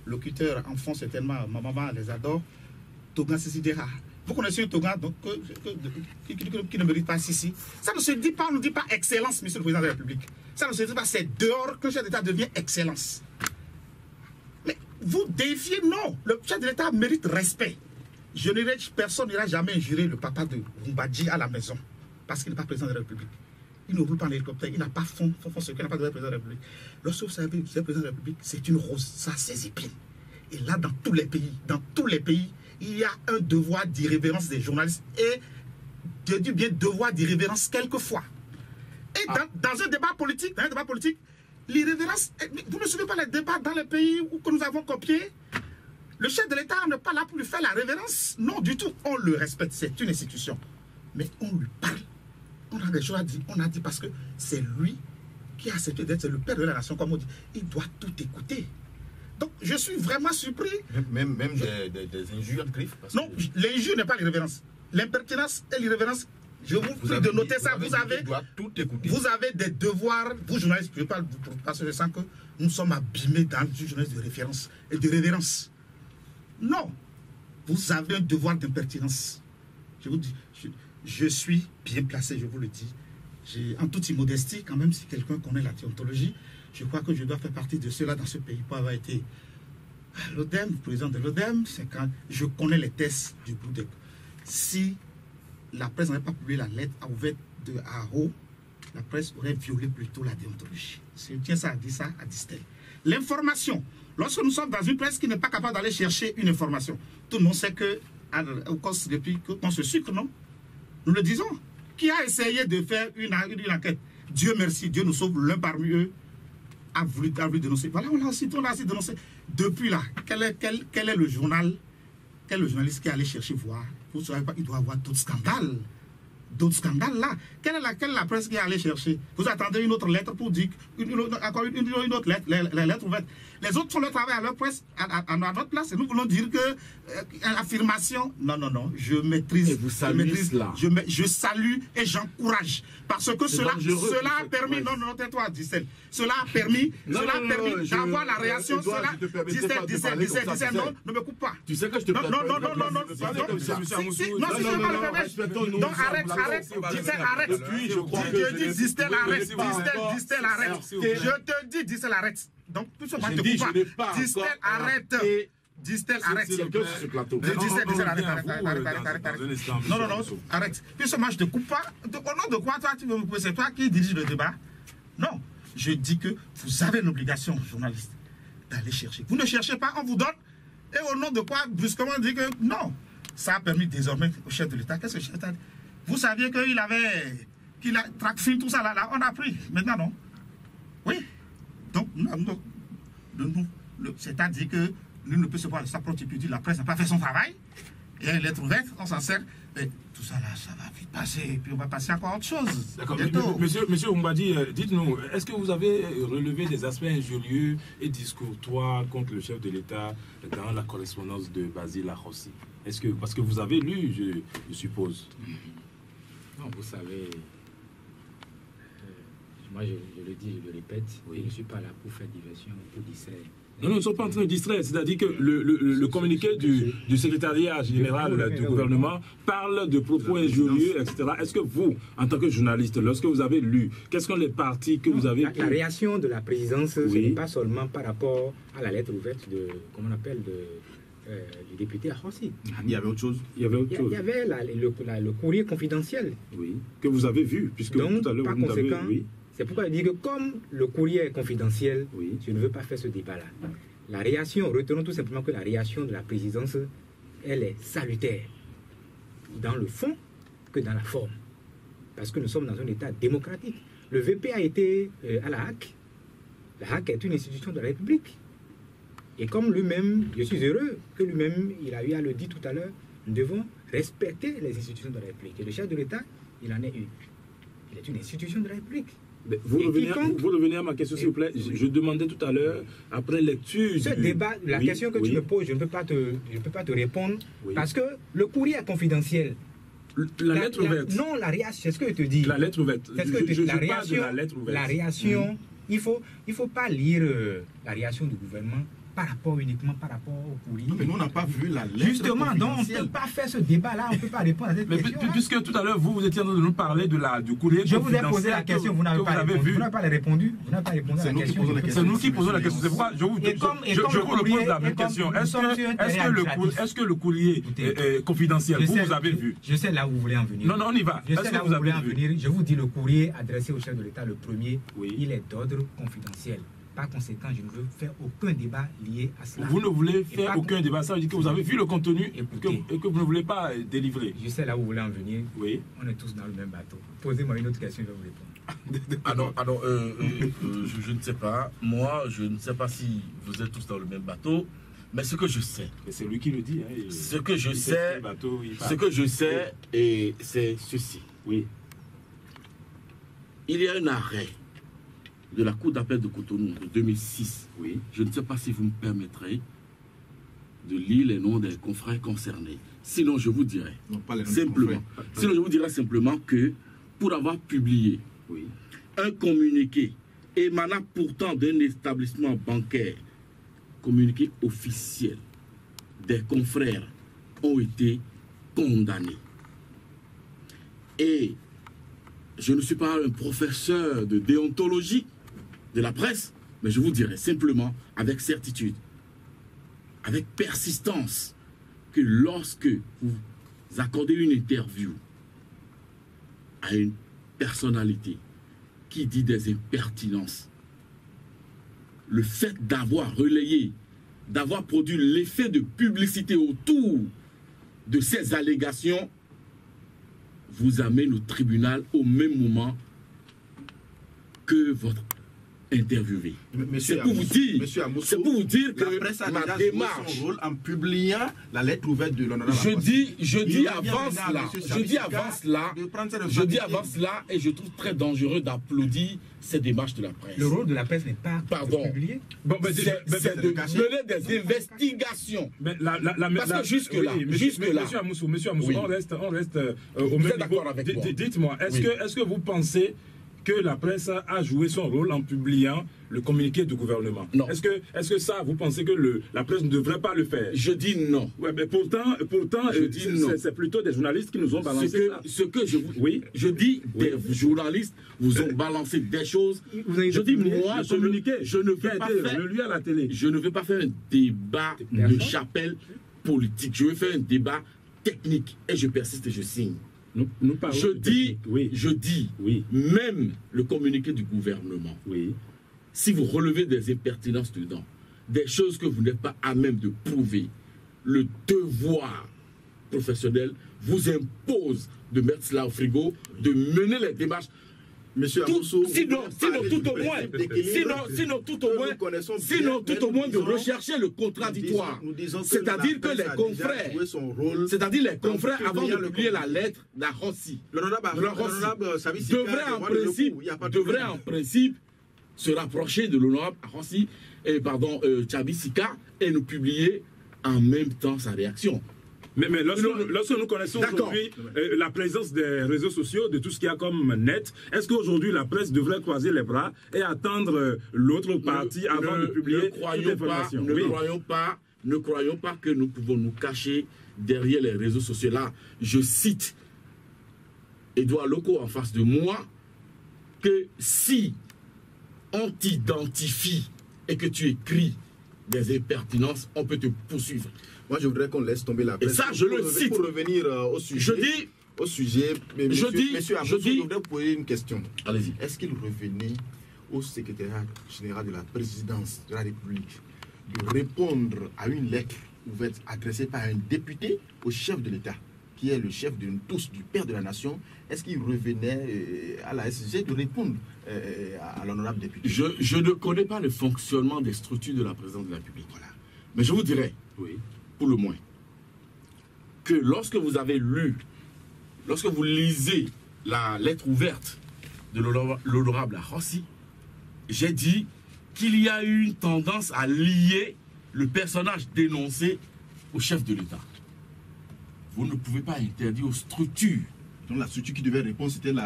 locuteurs enfants, certainement. Ma maman les adore. Togan Sissidera. Vous connaissez un Togan donc, qui ne mérite pas Sissi. Ça ne se dit pas, on ne dit pas excellence, monsieur le président de la République. Ça ne se dit pas, c'est dehors que le chef d'État devient excellence. Mais vous défiez, non. Le chef de l'État mérite respect. Personne n'ira jamais injurer le papa de Mbadji à la maison parce qu'il n'est pas président de la République. il ne roule pas en hélicoptère, il n'a pas fond secret, il n'a pas de président de la République. Lorsque vous savez que vous êtes président de la République, c'est une rose, ça a ses épines. Et là, dans tous les pays, il y a un devoir d'irrévérence des journalistes et, je dis bien, devoir d'irrévérence quelquefois. Et dans un débat politique, l'irrévérence, vous ne suivez pas les débats dans les pays que nous avons copiés? Le chef de l'État n'est pas là pour lui faire la révérence. Non, du tout. On le respecte, c'est une institution. Mais on lui parle. On a des choses à dire. On a dit parce que c'est lui qui a accepté d'être le père de la nation, comme on dit. Il doit tout écouter. Donc, je suis vraiment surpris. Même des injures griffes. Non, l'injure n'est pas l'irrévérence. L'impertinence et l'irrévérence, je vous prie de noter ça. Vous avez des devoirs, vous journalistes, je parle parce que je sens que nous sommes abîmés dans du journalisme de référence et de révérence. Non, vous avez un devoir d'impertinence. Je vous dis, je suis bien placé, je vous le dis. En toute immodestie, quand même, si quelqu'un connaît la déontologie, je crois que je dois faire partie de ceux-là dans ce pays pour avoir été à l'ODEM, président de l'ODEM. C'est quand je connais les tests du bout de... Si la presse n'avait pas publié la lettre ouverte de Haro, la presse aurait violé plutôt la déontologie. Je tiens ça à dire ça à Distel. L'information. Lorsque nous sommes dans une presse qui n'est pas capable d'aller chercher une information, tout le monde sait que depuis qu'on se sucre, non? Nous le disons. Qui a essayé de faire une enquête? Dieu merci, Dieu nous sauve, l'un parmi eux a voulu dénoncer. Voilà, on a aussi dénoncé. Depuis là, quel est le journal, quel est le journaliste qui est allé chercher voir? Vous ne savez pas, il doit y avoir d'autres scandales. D'autres scandales là. Quelle est la presse qui est allée chercher? Vous attendez une autre lettre pour dire, encore une autre lettre, les lettres ouvertes. Les autres font le travail à leur presse, à notre place, et nous voulons dire que affirmation, non, je maîtrise. Et vous saluez cela. Je salue et j'encourage. Parce que cela a permis, non, tais-toi, Distel. Cela a permis d'avoir la réaction. Distel, non, ne me coupe pas. Tu sais que je te permets. Non, arrête. Distel, arrête. Je dis, Distel, arrête. Distel, arrête. Je te dis, Distel, arrête. Donc, tout ça, je te coupe pas. Distel, arrête. Distel, arrête. Distel, arrête. Non, arrête. Puis moi, je te coupe pas. Au nom de quoi, toi, tu veux me couper? C'est toi qui dirige le débat? Non. Je dis que vous avez l'obligation, journaliste, d'aller chercher. Vous ne cherchez pas, on vous donne. Et au nom de quoi, brusquement, on dit que non. Ça a permis désormais au chef de l'État. Qu'est-ce que le chef de l'État? Vous saviez qu'il a traqué tout ça là, on a pris. Maintenant, non. Oui. Donc, c'est-à-dire que nous ne peut se voir sa propre la presse n'a pas fait son travail. Et elle est ouverte, on s'en sert. Et tout ça là, ça va vite passer. Et puis on va passer encore à autre chose. D'accord. Monsieur Oumbadi, dites-nous, est-ce que vous avez relevé des aspects injurieux et discourtois contre le chef de l'État dans la correspondance de Basile Ahossi? Parce que vous avez lu, je suppose. Non, vous savez, moi je le dis, je le répète, je ne suis pas là pour faire diversion, pour distraire. Non, nous ne sommes pas en train de distraire. C'est-à-dire que le communiqué du secrétariat général du gouvernement parle de propos injurieux, etc. Est-ce que vous, en tant que journaliste, lorsque vous avez lu, quelles sont les parties que vous avez... La réaction de la présidence, ce n'est pas seulement par rapport à la lettre ouverte du député Ahossi. Il y avait autre chose. Il y avait le courrier confidentiel. Oui, que vous avez vu, puisque donc, tout à l'heure, par conséquent, c'est pourquoi je dis que comme le courrier est confidentiel, je ne veux pas faire ce débat-là. La réaction, retenons tout simplement que la réaction de la présidence, elle est salutaire, dans le fond que dans la forme. Parce que nous sommes dans un État démocratique. Le VP a été à la HAC. La HAC est une institution de la République. Et comme lui-même, je suis heureux que lui-même, il a eu à le dire tout à l'heure, nous devons respecter les institutions de la République. Et le chef de l'État, il en est une. Il est une institution de la République. Vous revenez à ma question, s'il vous plaît. Je demandais tout à l'heure, après lecture... Ce débat, la question que tu me poses, je ne peux pas te répondre, parce que le courrier est confidentiel. La lettre ouverte. Non, la réaction, c'est ce que je te dis. La lettre ouverte. La réaction, il faut pas lire la réaction du gouvernement uniquement par rapport au courrier. Mais nous, on n'a pas vu la lettre. Justement, donc on ne peut pas faire ce débat-là, on ne peut pas répondre à cette question. Puisque tout à l'heure, vous étiez en train de nous parler du courrier. Je vous ai posé la question, vous n'avez pas répondu. Vous n'avez pas répondu. Vous n'avez pas répondu à la question. C'est nous qui posons la question. C'est pourquoi je vous repose la même question. Est-ce que le courrier confidentiel, vous avez vu? Je sais là où vous voulez en venir. Non, on y va. Je sais là où vous voulez en venir. Je vous dis, le courrier adressé au chef de l'État, le premier, il est d'ordre confidentiel. Par conséquent, je ne veux faire aucun débat lié à cela. Vous ne voulez faire aucun débat, ça veut dire que vous avez vu le contenu et que vous ne voulez pas délivrer. Je sais là où vous voulez en venir. Oui. On est tous dans le même bateau. Posez-moi une autre question, je vais vous répondre. Alors, je ne sais pas. Moi, je ne sais pas si vous êtes tous dans le même bateau. Mais ce que je sais, c'est lui qui le dit. Hein, ce que je sais, et c'est ceci. Oui. Il y a un arrêt de la Cour d'appel de Cotonou de 2006. Oui. Je ne sais pas si vous me permettrez de lire les noms des confrères concernés. Sinon, je vous dirais simplement que pour avoir publié un communiqué émanant pourtant d'un établissement bancaire, communiqué officiel, des confrères ont été condamnés. Et je ne suis pas un professeur de déontologie de la presse, mais je vous dirais simplement avec certitude, avec persistance, que lorsque vous accordez une interview à une personnalité qui dit des impertinences, le fait d'avoir relayé, d'avoir produit l'effet de publicité autour de ces allégations vous amène au tribunal au même moment que votre interviewé. C'est pour vous dire que la presse a ma déjà démarche, joué son rôle en publiant la lettre ouverte de l'honorable. je dis avant cela, et je trouve très dangereux d'applaudir ces démarches de la presse. Le rôle de la presse n'est pas de publier. C'est de mener des investigations. Parce que jusque-là, Monsieur Amoussou, on reste au même niveau. Dites-moi, est-ce que vous pensez que la presse a joué son rôle en publiant le communiqué du gouvernement? Non. Est-ce que ça, vous pensez que la presse ne devrait pas le faire? Je dis non. Ouais, mais pourtant c'est plutôt des journalistes qui nous ont balancé ça. Je dis des journalistes vous ont balancé des choses. Je dis moi, je ne vais pas faire lui à la télé. Je ne vais pas faire un débat de chapelle politique. Je vais faire un débat technique et je persiste et je signe. Je dis, même le communiqué du gouvernement, si vous relevez des impertinences dedans, des choses que vous n'êtes pas à même de prouver, le devoir professionnel vous impose de mettre cela au frigo, de mener les démarches. Monsieur Amoussou, sinon tout au moins de rechercher le contradictoire. C'est-à-dire que les confrères, avant de publier la lettre d'Arossi, devraient en principe se rapprocher de l'honorable Arossi, Tchabi Sika, et nous publier en même temps sa réaction. Mais lorsque nous connaissons aujourd'hui la présence des réseaux sociaux, de tout ce qu'il y a comme net, est-ce qu'aujourd'hui la presse devrait croiser les bras et attendre l'autre partie avant de publier toute information? Ne croyons pas que nous pouvons nous cacher derrière les réseaux sociaux. Là, je cite Edouard Loko en face de moi, que si on t'identifie et que tu écris des impertinences, on peut te poursuivre. Moi, je voudrais qu'on laisse tomber la presse. Et ça, je le cite. Pour revenir au sujet. Monsieur Amoussou, je voudrais poser une question. Allez-y. Est-ce qu'il revenait au secrétariat général de la présidence de la République de répondre à une lettre ouverte adressée par un député au chef de l'État, qui est le chef de nous tous, du père de la nation? Est-ce qu'il revenait à la SG de répondre à l'honorable député? Je ne connais pas le fonctionnement des structures de la présidence de la République. Voilà. Mais je vous dirais, pour le moins, que lorsque vous lisez la lettre ouverte de l'honorable Arossi, j'ai dit qu'il y a eu une tendance à lier le personnage dénoncé au chef de l'État. Vous ne pouvez pas interdire aux structures. Donc la structure qui devait répondre, c'était le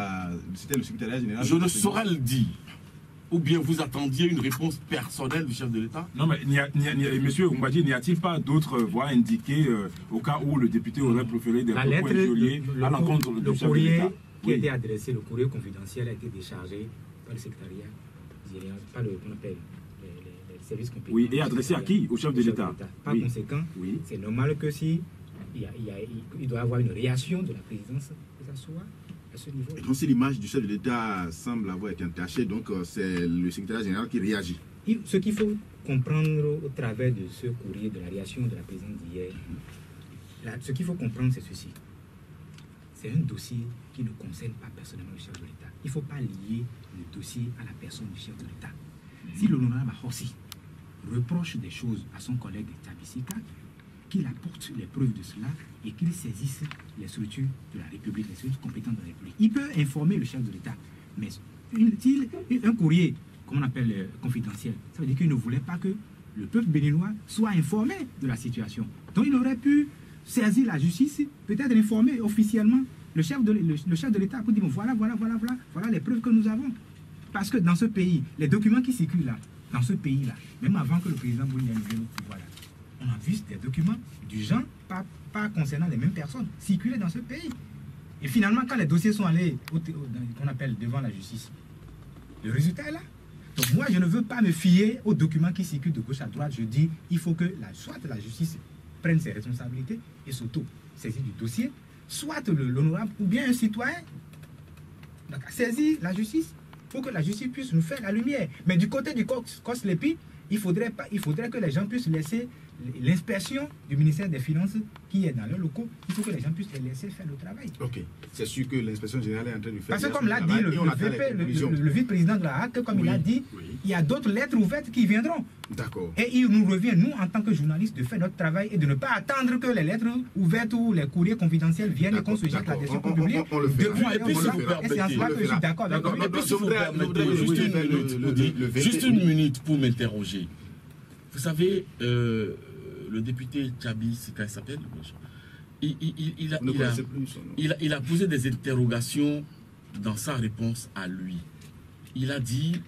secrétariat général. Je ne saurais le dire. Ou bien vous attendiez une réponse personnelle du chef de l'État? Non, mais monsieur Oumbadji, n'y a-t-il pas d'autres voies indiquées au cas où le député aurait préféré des La propos lettre, injuriés à l'encontre le du chef de courrier l'État? qui a été adressé, le courrier confidentiel a été déchargé par le secrétariat, par le qu'on appelle les services compétents. Oui, et adressé à qui? Au chef de l'État. Par Oui. conséquent, Oui. c'est normal que si il doit y avoir une réaction de la présidence, que ça soit à ce niveau. Et donc, si l'image du chef de l'État semble avoir été entachée, donc c'est le secrétaire général qui réagit. Ce qu'il faut comprendre au travers de ce courrier, de la réaction de la présidente d'hier, ce qu'il faut comprendre, c'est ceci. C'est un dossier qui ne concerne pas personnellement le chef de l'État. Il ne faut pas lier le dossier à la personne du chef de l'État. Si l'honorable Ahossi reproche des choses à son collègue Tchabisika, qu'il apporte les preuves de cela et qu'il saisisse les structures de la République, les structures compétentes de la République. Il peut informer le chef de l'État, mais un courrier, comme on appelle confidentiel, ça veut dire qu'il ne voulait pas que le peuple béninois soit informé de la situation. Donc il aurait pu saisir la justice, peut-être informer officiellement le chef de l'État pour dire voilà les preuves que nous avons. Parce que dans ce pays, les documents qui circulent là, dans ce pays-là, même avant que le président Bouni vienne au pouvoir, là, on a vu des documents du genre, pas concernant les mêmes personnes, circuler dans ce pays. Et finalement, quand les dossiers sont allés, qu'on appelle devant la justice, le résultat est là. Donc moi, je ne veux pas me fier aux documents qui circulent de gauche à droite. Je dis, il faut que soit la justice prenne ses responsabilités et s'auto-saisit du dossier, soit l'honorable ou bien un citoyen saisit la justice pour que la justice puisse nous faire la lumière. Mais du côté du COSLEPI, il faudrait que les gens puissent laisser l'inspection du ministère des Finances qui est dans leurs locaux, il faut que les gens puissent les laisser faire le travail. Ok, c'est sûr que l'inspection générale est en train de faire. Parce que comme l'a dit le vice-président de la HAC, comme il a dit, il y a d'autres lettres ouvertes qui viendront. D'accord. Et il nous revient, nous, en tant que journalistes, de faire notre travail et de ne pas attendre que les lettres ouvertes ou les courriers confidentiels viennent et qu'on se jette la décision publique. On le fait. Et puis, c'est en cela que je suis d'accord avec vous. Juste une minute pour m'interroger. Vous savez, le député Tchabi, c'est quand il s'appelle, il a posé des interrogations dans sa réponse à lui. Il a dit,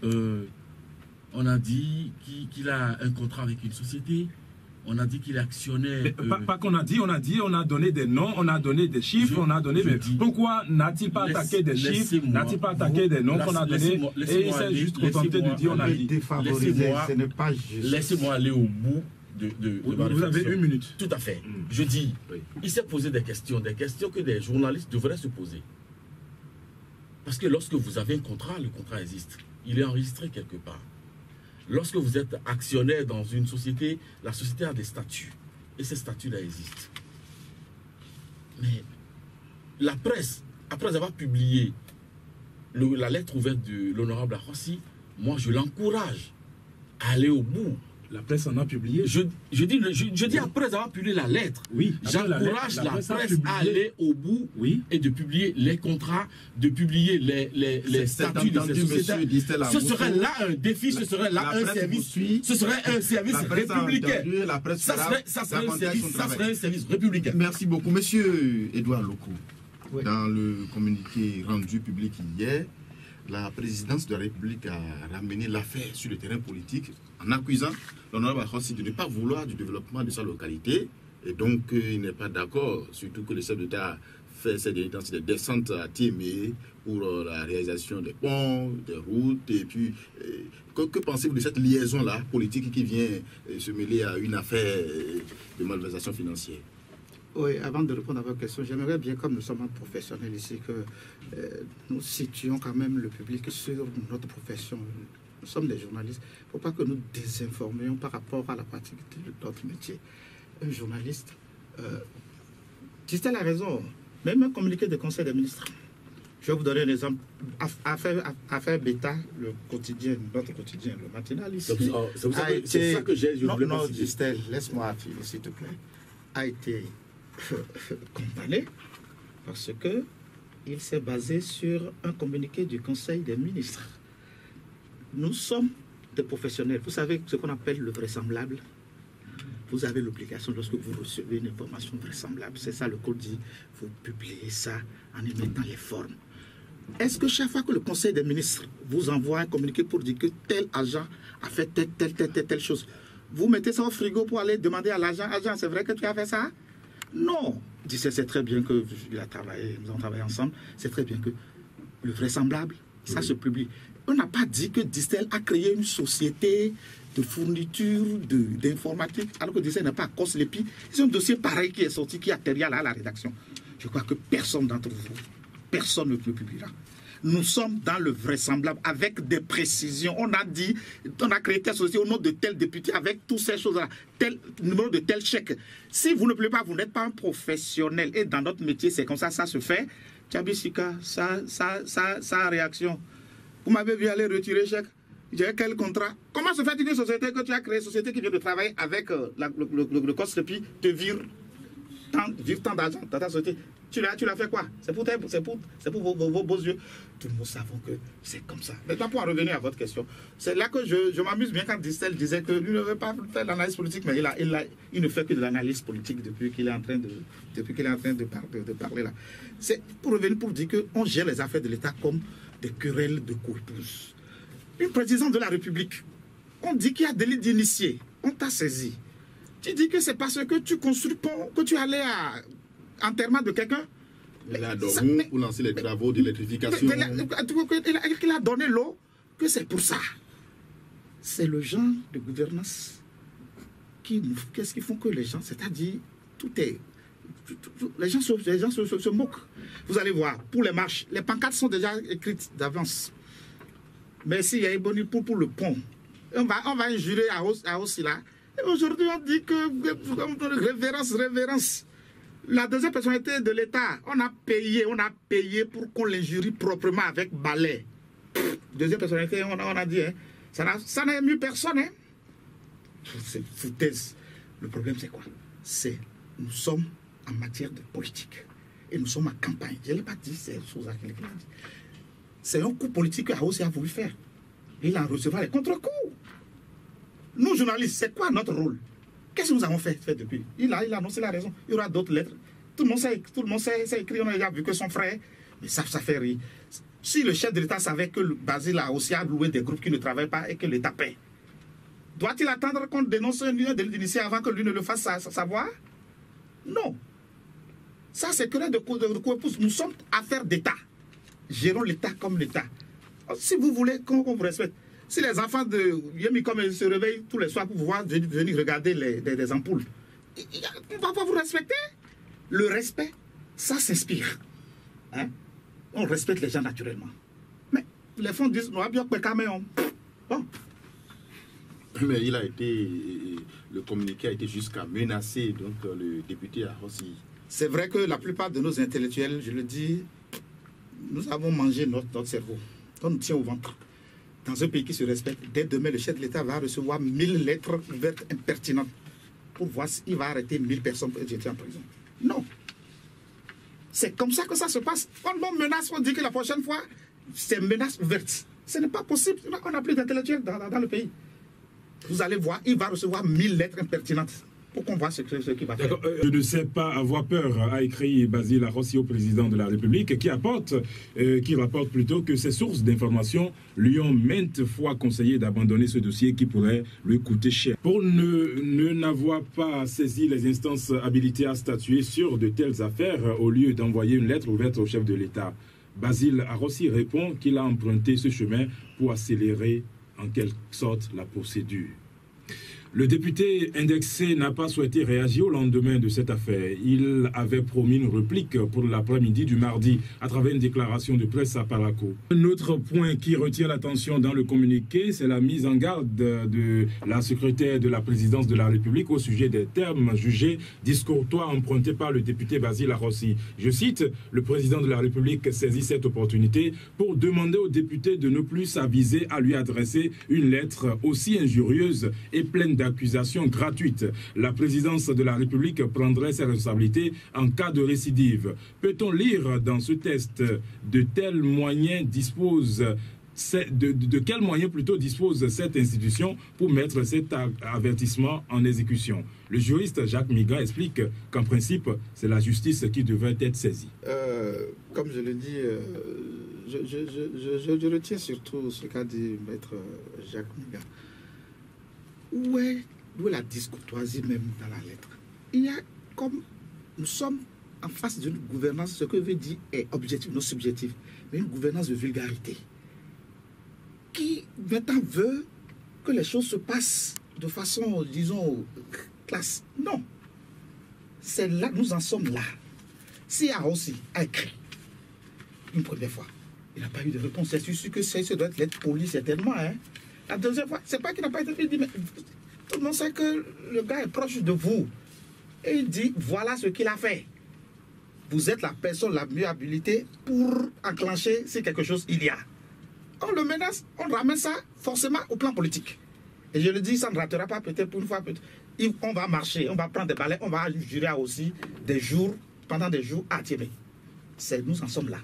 on a dit qu'il a un contrat avec une société, on a dit qu'il est actionnaire. Pas qu'on a dit, on a donné des noms, on a donné des chiffres, on a donné. Pourquoi n'a-t-il pas attaqué des chiffres, n'a-il pas attaqué des noms qu'on a donnés et il s'est juste contenté de dire on a dit. Laissez-moi aller au bout de ma vous avez une minute. Tout à fait. Je dis, il s'est posé des questions que des journalistes devraient se poser. Parce que lorsque vous avez un contrat, le contrat existe. Il est enregistré quelque part. Lorsque vous êtes actionnaire dans une société, la société a des statuts. Et ces statuts-là existent. Mais la presse, après avoir publié la lettre ouverte de l'honorable Ahossi, moi je l'encourage à aller au bout. La presse en a publié. Je dis après avoir publié la lettre, j'encourage la presse à aller au bout et de publier les contrats, de publier les statuts de ces sociétés. Ce serait là un défi, ce serait là un service. Ce serait un service républicain. Ça serait un service républicain. Merci beaucoup. Monsieur Edouard Loko, dans le communiqué rendu public hier, la présidence de la République a ramené l'affaire sur le terrain politique en accusant l'honorable Ahossi de ne pas vouloir du développement de sa localité. Et donc, il n'est pas d'accord, surtout que le chef d'État fait ces derniers temps des descentes à Tiémé pour la réalisation des ponts, des routes. Et puis, que pensez-vous de cette liaison-là politique qui vient se mêler à une affaire de malversation financière? Oui, avant de répondre à votre question, j'aimerais bien, comme nous sommes un professionnel ici, que nous situions quand même le public sur notre profession. Nous sommes des journalistes. Il ne faut pas que nous désinformions par rapport à la pratique de notre métier. Un journaliste, Tistel a raison, même un communiqué de conseil des ministres. Je vais vous donner un exemple. Affaire Beta, le quotidien, notre quotidien, le matinal ici. C'est ça que j'ai. Non, Tistel, laisse-moi finir, s'il te plaît. A été condamné parce que il s'est basé sur un communiqué du Conseil des ministres. Nous sommes des professionnels. Vous savez ce qu'on appelle le vraisemblable. Vous avez l'obligation, lorsque vous recevez une information vraisemblable, c'est ça le code dit, vous publiez ça en émettant les formes. Est-ce que chaque fois que le Conseil des ministres vous envoie un communiqué pour dire que tel agent a fait telle chose, vous mettez ça au frigo pour aller demander à l'agent, agent, c'est vrai que tu as fait ça? Non. C'est très bien que il a travaillé, nous avons travaillé ensemble, c'est très bien que le vraisemblable, ça se publie. On n'a pas dit que Distel a créé une société de fourniture d'informatique, alors que Distel n'a pas à Coslepi. C'est un dossier pareil qui est sorti, qui atterrit à la rédaction. Je crois que personne d'entre vous, personne ne le publiera. Nous sommes dans le vraisemblable avec des précisions. On a dit, on a créé telle société au nom de tel député avec toutes ces choses-là, tel numéro de tel chèque. Si vous ne plaît pas, vous n'êtes pas un professionnel. Et dans notre métier, c'est comme ça se fait. Tchabisika, ça réaction. Vous m'avez vu aller retirer chèque. J'ai quel contrat? Comment se fait une société que tu as créée, société qui vient de travailler avec le COSLEPI, te vire tant d'argent dans ta société? Tu l'as fait quoi? C'est pour vos beaux yeux. Tout le monde savons que c'est comme ça. Maintenant, pour en revenir à votre question, c'est là que je m'amuse bien quand Distel disait que lui ne veut pas faire l'analyse politique, mais il ne fait que de l'analyse politique depuis qu'il est en train de parler là. C'est pour revenir pour dire qu'on gère les affaires de l'État comme des querelles de co-épouses. Une présidente de la République, on dit qu'il y a délit d'initié, on t'a saisi. Tu dis que c'est parce que tu construis pont, que tu allais à enterrement de quelqu'un. Il a dormi pour lancer les travaux d'électrification. Il a donné l'eau, que c'est pour ça. C'est le genre de gouvernance qu'est-ce qu'ils font que les gens, c'est-à-dire, les gens se moquent. Vous allez voir, pour les marches, les pancartes sont déjà écrites d'avance. Merci, Yaïboni, pour le pont. On va injurer à Ossila. Et aujourd'hui, on dit que révérence. La deuxième personnalité de l'État, on a payé pour qu'on l'injurie proprement avec balai. Deuxième personnalité, on a dit, hein, ça n'a ému personne. Hein. C'est foutaise. Le problème, c'est quoi? Nous sommes en matière de politique. Et nous sommes en campagne. Je ne l'ai pas dit, c'est Sousa qui l'a dit. C'est un coup politique que Haossi a voulu faire. Il en recevra les contre-coups. Nous, journalistes, c'est quoi notre rôle? Qu'est-ce que nous avons fait depuis? Il a annoncé la raison. Il y aura d'autres lettres. Tout le monde sait écrit. On a déjà vu que son frère. Mais ça fait rire. Si le chef de l'État savait que Basile a aussi loué des groupes qui ne travaillent pas et que l'État paie, doit-il attendre qu'on dénonce un délit d'initié avant que lui ne le fasse savoir? Non. Ça, c'est que de co-épouse. Nous sommes affaires d'État. Gérons l'État comme l'État. Si vous voulez qu'on vous respecte, si les enfants de Yemi comme ils se réveillent tous les soirs pour pouvoir venir regarder des ampoules, on ne va pas vous respecter. Le respect, ça s'inspire. Hein? On respecte les gens naturellement. Mais les fonds disent, nous avons bien quand même. Bon. Mais le communiqué a été jusqu'à menacer donc, le député Haossi. C'est vrai que la plupart de nos intellectuels, je le dis, nous avons mangé notre cerveau. On nous tient au ventre. Dans un pays qui se respecte, dès demain, le chef de l'État va recevoir 1000 lettres ouvertes impertinentes pour voir s'il va arrêter 1000 personnes pour être jeté en prison. Non. C'est comme ça que ça se passe. On menace, on dit que la prochaine fois, c'est menace ouverte. Ce n'est pas possible. On n'a plus d'intellectuels dans le pays. Vous allez voir, il va recevoir 1000 lettres impertinentes pour qu'on voit ce qu'il va faire. Je ne sais pas avoir peur, a écrit Basile Arrossi au président de la République, qui rapporte plutôt que ses sources d'information lui ont maintes fois conseillé d'abandonner ce dossier qui pourrait lui coûter cher. Pour n'avoir pas saisi les instances habilitées à statuer sur de telles affaires, au lieu d'envoyer une lettre ouverte au chef de l'État, Basile Arrossi répond qu'il a emprunté ce chemin pour accélérer en quelque sorte la procédure. Le député indexé n'a pas souhaité réagir au lendemain de cette affaire. Il avait promis une réplique pour l'après-midi du mardi à travers une déclaration de presse à Paraco. Un autre point qui retient l'attention dans le communiqué, c'est la mise en garde de la secrétaire de la présidence de la République au sujet des termes jugés discourtois empruntés par le député Basile Arrossi. Je cite, le président de la République saisit cette opportunité pour demander au député de ne plus s'aviser à lui adresser une lettre aussi injurieuse et pleine d'accusations gratuites. La présidence de la République prendrait ses responsabilités en cas de récidive. Peut-on lire dans ce texte de tels moyens disposent de quels moyens plutôt dispose cette institution pour mettre cet avertissement en exécution? Le juriste Jacques Miga explique qu'en principe, c'est la justice qui devrait être saisie. Comme je le dis, je retiens surtout ce qu'a dit maître Jacques Miga. Où est la discourtoisie même dans la lettre? Il y a comme nous sommes en face d'une gouvernance, ce que veut dire est objectif, non subjectif, mais une gouvernance de vulgarité qui maintenant veut que les choses se passent de façon, disons, classe. Non. C'est là, nous en sommes là. Si Arossi a écrit une première fois, il n'a pas eu de réponse. C'est sûr que ça doit être lettre polie, certainement. Hein. La deuxième fois, c'est pas qu'il n'a pas été dit, mais tout le monde sait que le gars est proche de vous. Et il dit, voilà ce qu'il a fait. Vous êtes la personne la mieux habilitée pour enclencher si quelque chose il y a. On le menace, on ramène ça forcément au plan politique. Et je le dis, ça ne ratera pas peut-être pour une fois. On va marcher, on va prendre des balais, on va jurer aussi des jours, pendant des jours à tirer. Nous en sommes là.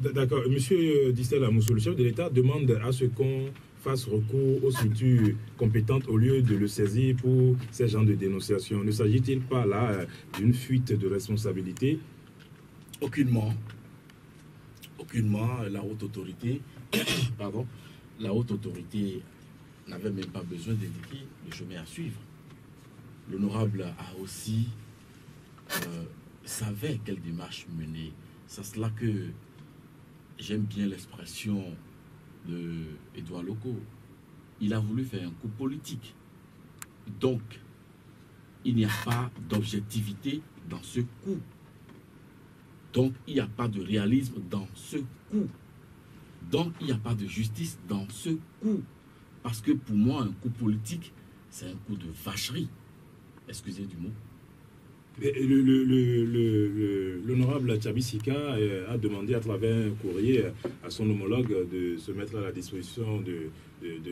D'accord. Monsieur Distel Amoussou, le chef de l'État demande à ce qu'on fasse recours aux structures compétentes au lieu de le saisir pour ces genres de dénonciation. Ne s'agit-il pas là d'une fuite de responsabilité? Aucunement. Aucunement. La haute autorité, pardon, la haute autorité n'avait même pas besoin d'indiquer le chemin à suivre. L'honorable a aussi savait quelle démarche mener. C'est cela que j'aime bien l'expression de Edouard Loko. Il a voulu faire un coup politique. Donc, il n'y a pas d'objectivité dans ce coup. Donc, il n'y a pas de réalisme dans ce coup. Donc, il n'y a pas de justice dans ce coup. Parce que pour moi, un coup politique, c'est un coup de vacherie. Excusez du mot. L'honorable Tchabi Sika a demandé à travers un courrier à son homologue de se mettre à la disposition de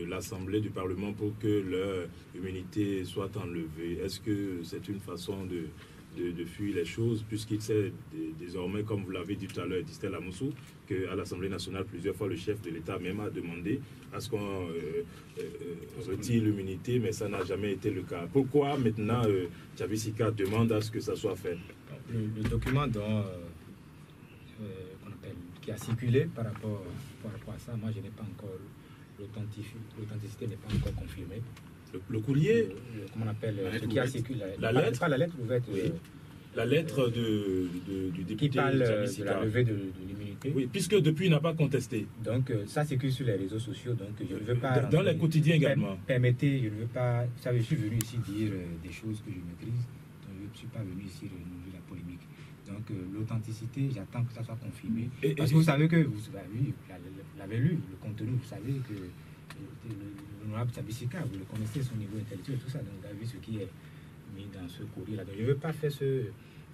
l'Assemblée du Parlement pour que leur immunité soit enlevée. Est-ce que c'est une façon de fuir les choses, puisqu'il sait désormais, comme vous l'avez dit tout à l'heure, Distel Amoussou, qu'à l'Assemblée nationale, plusieurs fois, le chef de l'État même a demandé à ce qu'on retire l'immunité, mais ça n'a jamais été le cas. Pourquoi maintenant Tchabi Sika demande à ce que ça soit fait? Le document qui a circulé par rapport à ça, moi je n'ai pas encore l'authenticité n'est pas encore confirmée. Le courrier, comment on appelle, ce qui a circulé, la lettre, pas la lettre ouverte, oui. La lettre du député qui parle de la levée de l'immunité. Oui, puisque depuis il n'a pas contesté. Donc ça circule sur les réseaux sociaux, donc je ne veux pas... Dans les quotidiens également. Permettez, je ne veux pas... Vous savez, je suis venu ici dire des choses que je maîtrise, donc je ne suis pas venu ici renouveler la polémique. Donc l'authenticité, j'attends que ça soit confirmé. Parce que vous savez que, vous l'avez lu, le contenu, vous savez que l'honorable Tchabi Sika, vous le connaissez, son niveau intellectuel, tout ça, donc vous avez vu ce qui est mis dans ce courrier-là. Donc je ne veux pas faire ce...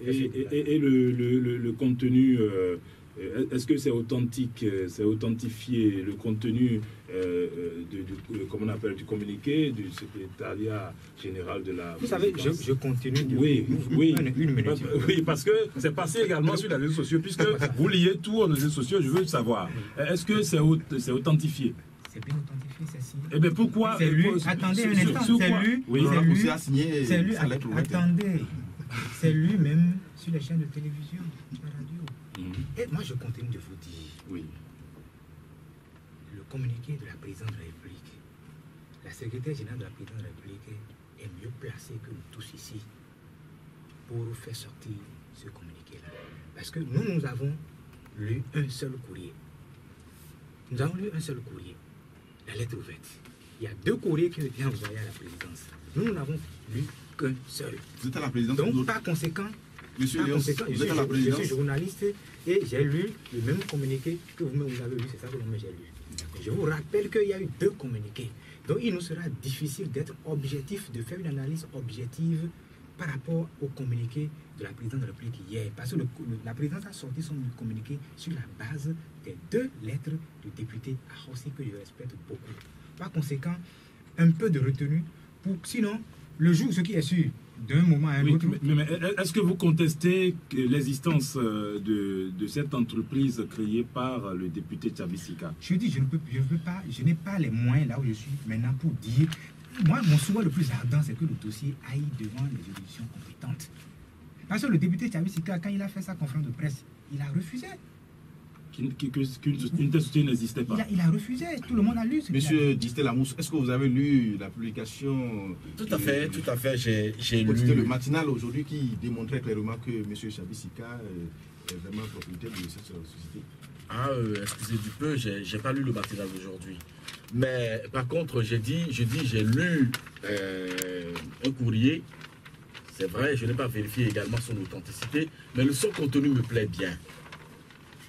Et le contenu, est-ce que c'est authentique, c'est authentifié, le contenu comment on appelle, du communiqué du secrétariat général de la... Vous savez, je continue de... Oui, une minute. Oui, parce que c'est passé également sur les réseaux sociaux, puisque vous liez tout aux réseaux sociaux, je veux savoir. Est-ce que c'est authentifié? C'est bien authentifié, ceci. Eh bien, pourquoi... C'est lui, attendez un instant, c'est lui, oui, c'est lui, attendez, c'est lui-même sur les chaînes de télévision, la radio. Et moi, je continue de vous dire, oui, le communiqué de la présidente de la République, la secrétaire générale de la présidente de la République est mieux placée que nous tous ici pour faire sortir ce communiqué-là. Parce que nous avons lu un seul courrier. Nous avons lu un seul courrier, la lettre ouverte. Il y a deux courriers qui ont été envoyés à la présidence. Nous n'avons lu qu'un seul. Vous êtes à la présidence? Donc, par conséquent, vous êtes à la présidence? Je suis journaliste et j'ai lu le même communiqué que vous-même vous avez lu. C'est ça que j'ai lu. Je vous rappelle qu'il y a eu deux communiqués. Donc, il nous sera difficile d'être objectif, de faire une analyse objective par rapport au communiqué de la présidente de la République hier. Parce que la présidente a sorti son communiqué sur la base des deux lettres du député Arossi que je respecte beaucoup. Par conséquent, un peu de retenue pour... Sinon, le jour, ce qui est sûr, d'un moment à un autre. Mais est-ce que vous contestez l'existence de cette entreprise créée par le député Tchabisika? Je dis, je n'ai pas les moyens là où je suis maintenant pour dire. Moi, mon souhait le plus ardent, c'est que le dossier aille devant les juridictions compétentes. Parce que le député Tchabisika, quand il a fait sa conférence de presse, il a refusé. Qu'une telle société n'existait pas. Il a refusé, tout le monde a lu. Monsieur Distel-Lamousse, est-ce que vous avez lu la publication? Tout à fait, j'ai lu. C'était le matinal aujourd'hui qui démontrait clairement que M. Tchabisika est vraiment propriétaire de cette société. Excusez du peu, j'ai pas lu le matinal d'aujourd'hui. Mais par contre, j'ai lu un courrier. C'est vrai, je n'ai pas vérifié également son authenticité, mais son contenu me plaît bien.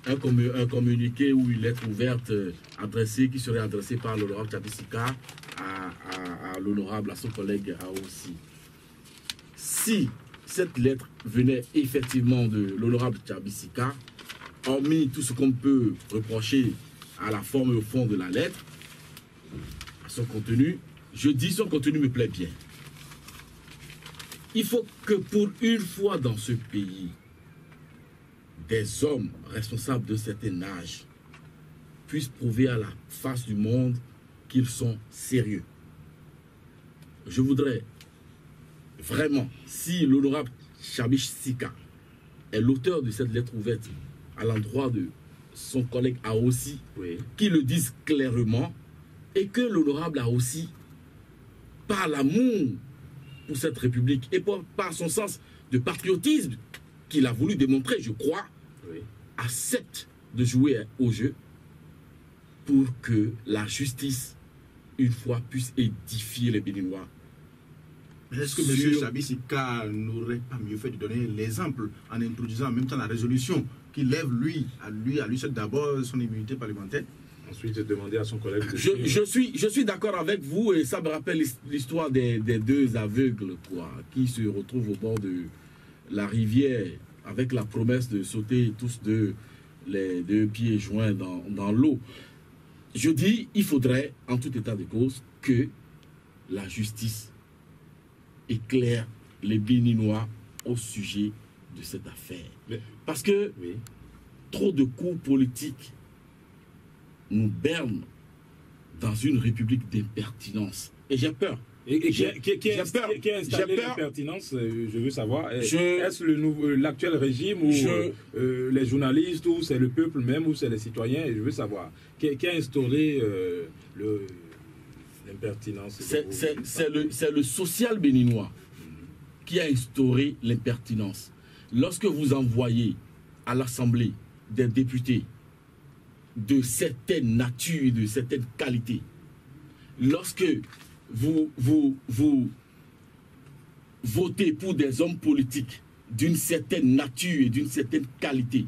Un communiqué ou une lettre ouverte qui serait adressée par l'honorable Tchabisika à l'honorable, à son collègue Aossi. Si cette lettre venait effectivement de l'honorable Tchabisika, hormis tout ce qu'on peut reprocher à la forme et au fond de la lettre, à son contenu, son contenu me plaît bien. Il faut que pour une fois dans ce pays, des hommes responsables d'un certain âge puissent prouver à la face du monde qu'ils sont sérieux. Je voudrais vraiment, si l'honorable Tchabisika est l'auteur de cette lettre ouverte à l'endroit de son collègue Aossi, qu'il le dise clairement, et que l'honorable Aossi, par l'amour pour cette République et par son sens de patriotisme qu'il a voulu démontrer, je crois, accepte de jouer au jeu pour que la justice, une fois, puisse édifier les Béninois. Mais est-ce que M. Tchabisika n'aurait pas mieux fait de donner l'exemple en introduisant en même temps la résolution qui lève lui seul d'abord son immunité parlementaire? Ensuite, demander à son collègue de... Je suis d'accord avec vous et ça me rappelle l'histoire des deux aveugles qui se retrouvent au bord de la rivière avec la promesse de sauter tous les deux pieds joints dans l'eau. Je dis, il faudrait, en tout état de cause, que la justice éclaire les Béninois au sujet de cette affaire. Parce que trop de coups politiques nous bernent dans une république d'impertinence. Et j'ai peur. Qui a installé l'impertinence, je veux savoir. Est-ce l'actuel régime ou les journalistes, ou c'est le peuple même, ou c'est les citoyens? Je veux savoir. Qui a instauré l'impertinence? C'est le social béninois qui a instauré l'impertinence. Lorsque vous envoyez à l'Assemblée des députés de certaines natures et de certaines qualités, lorsque vous votez pour des hommes politiques d'une certaine nature et d'une certaine qualité,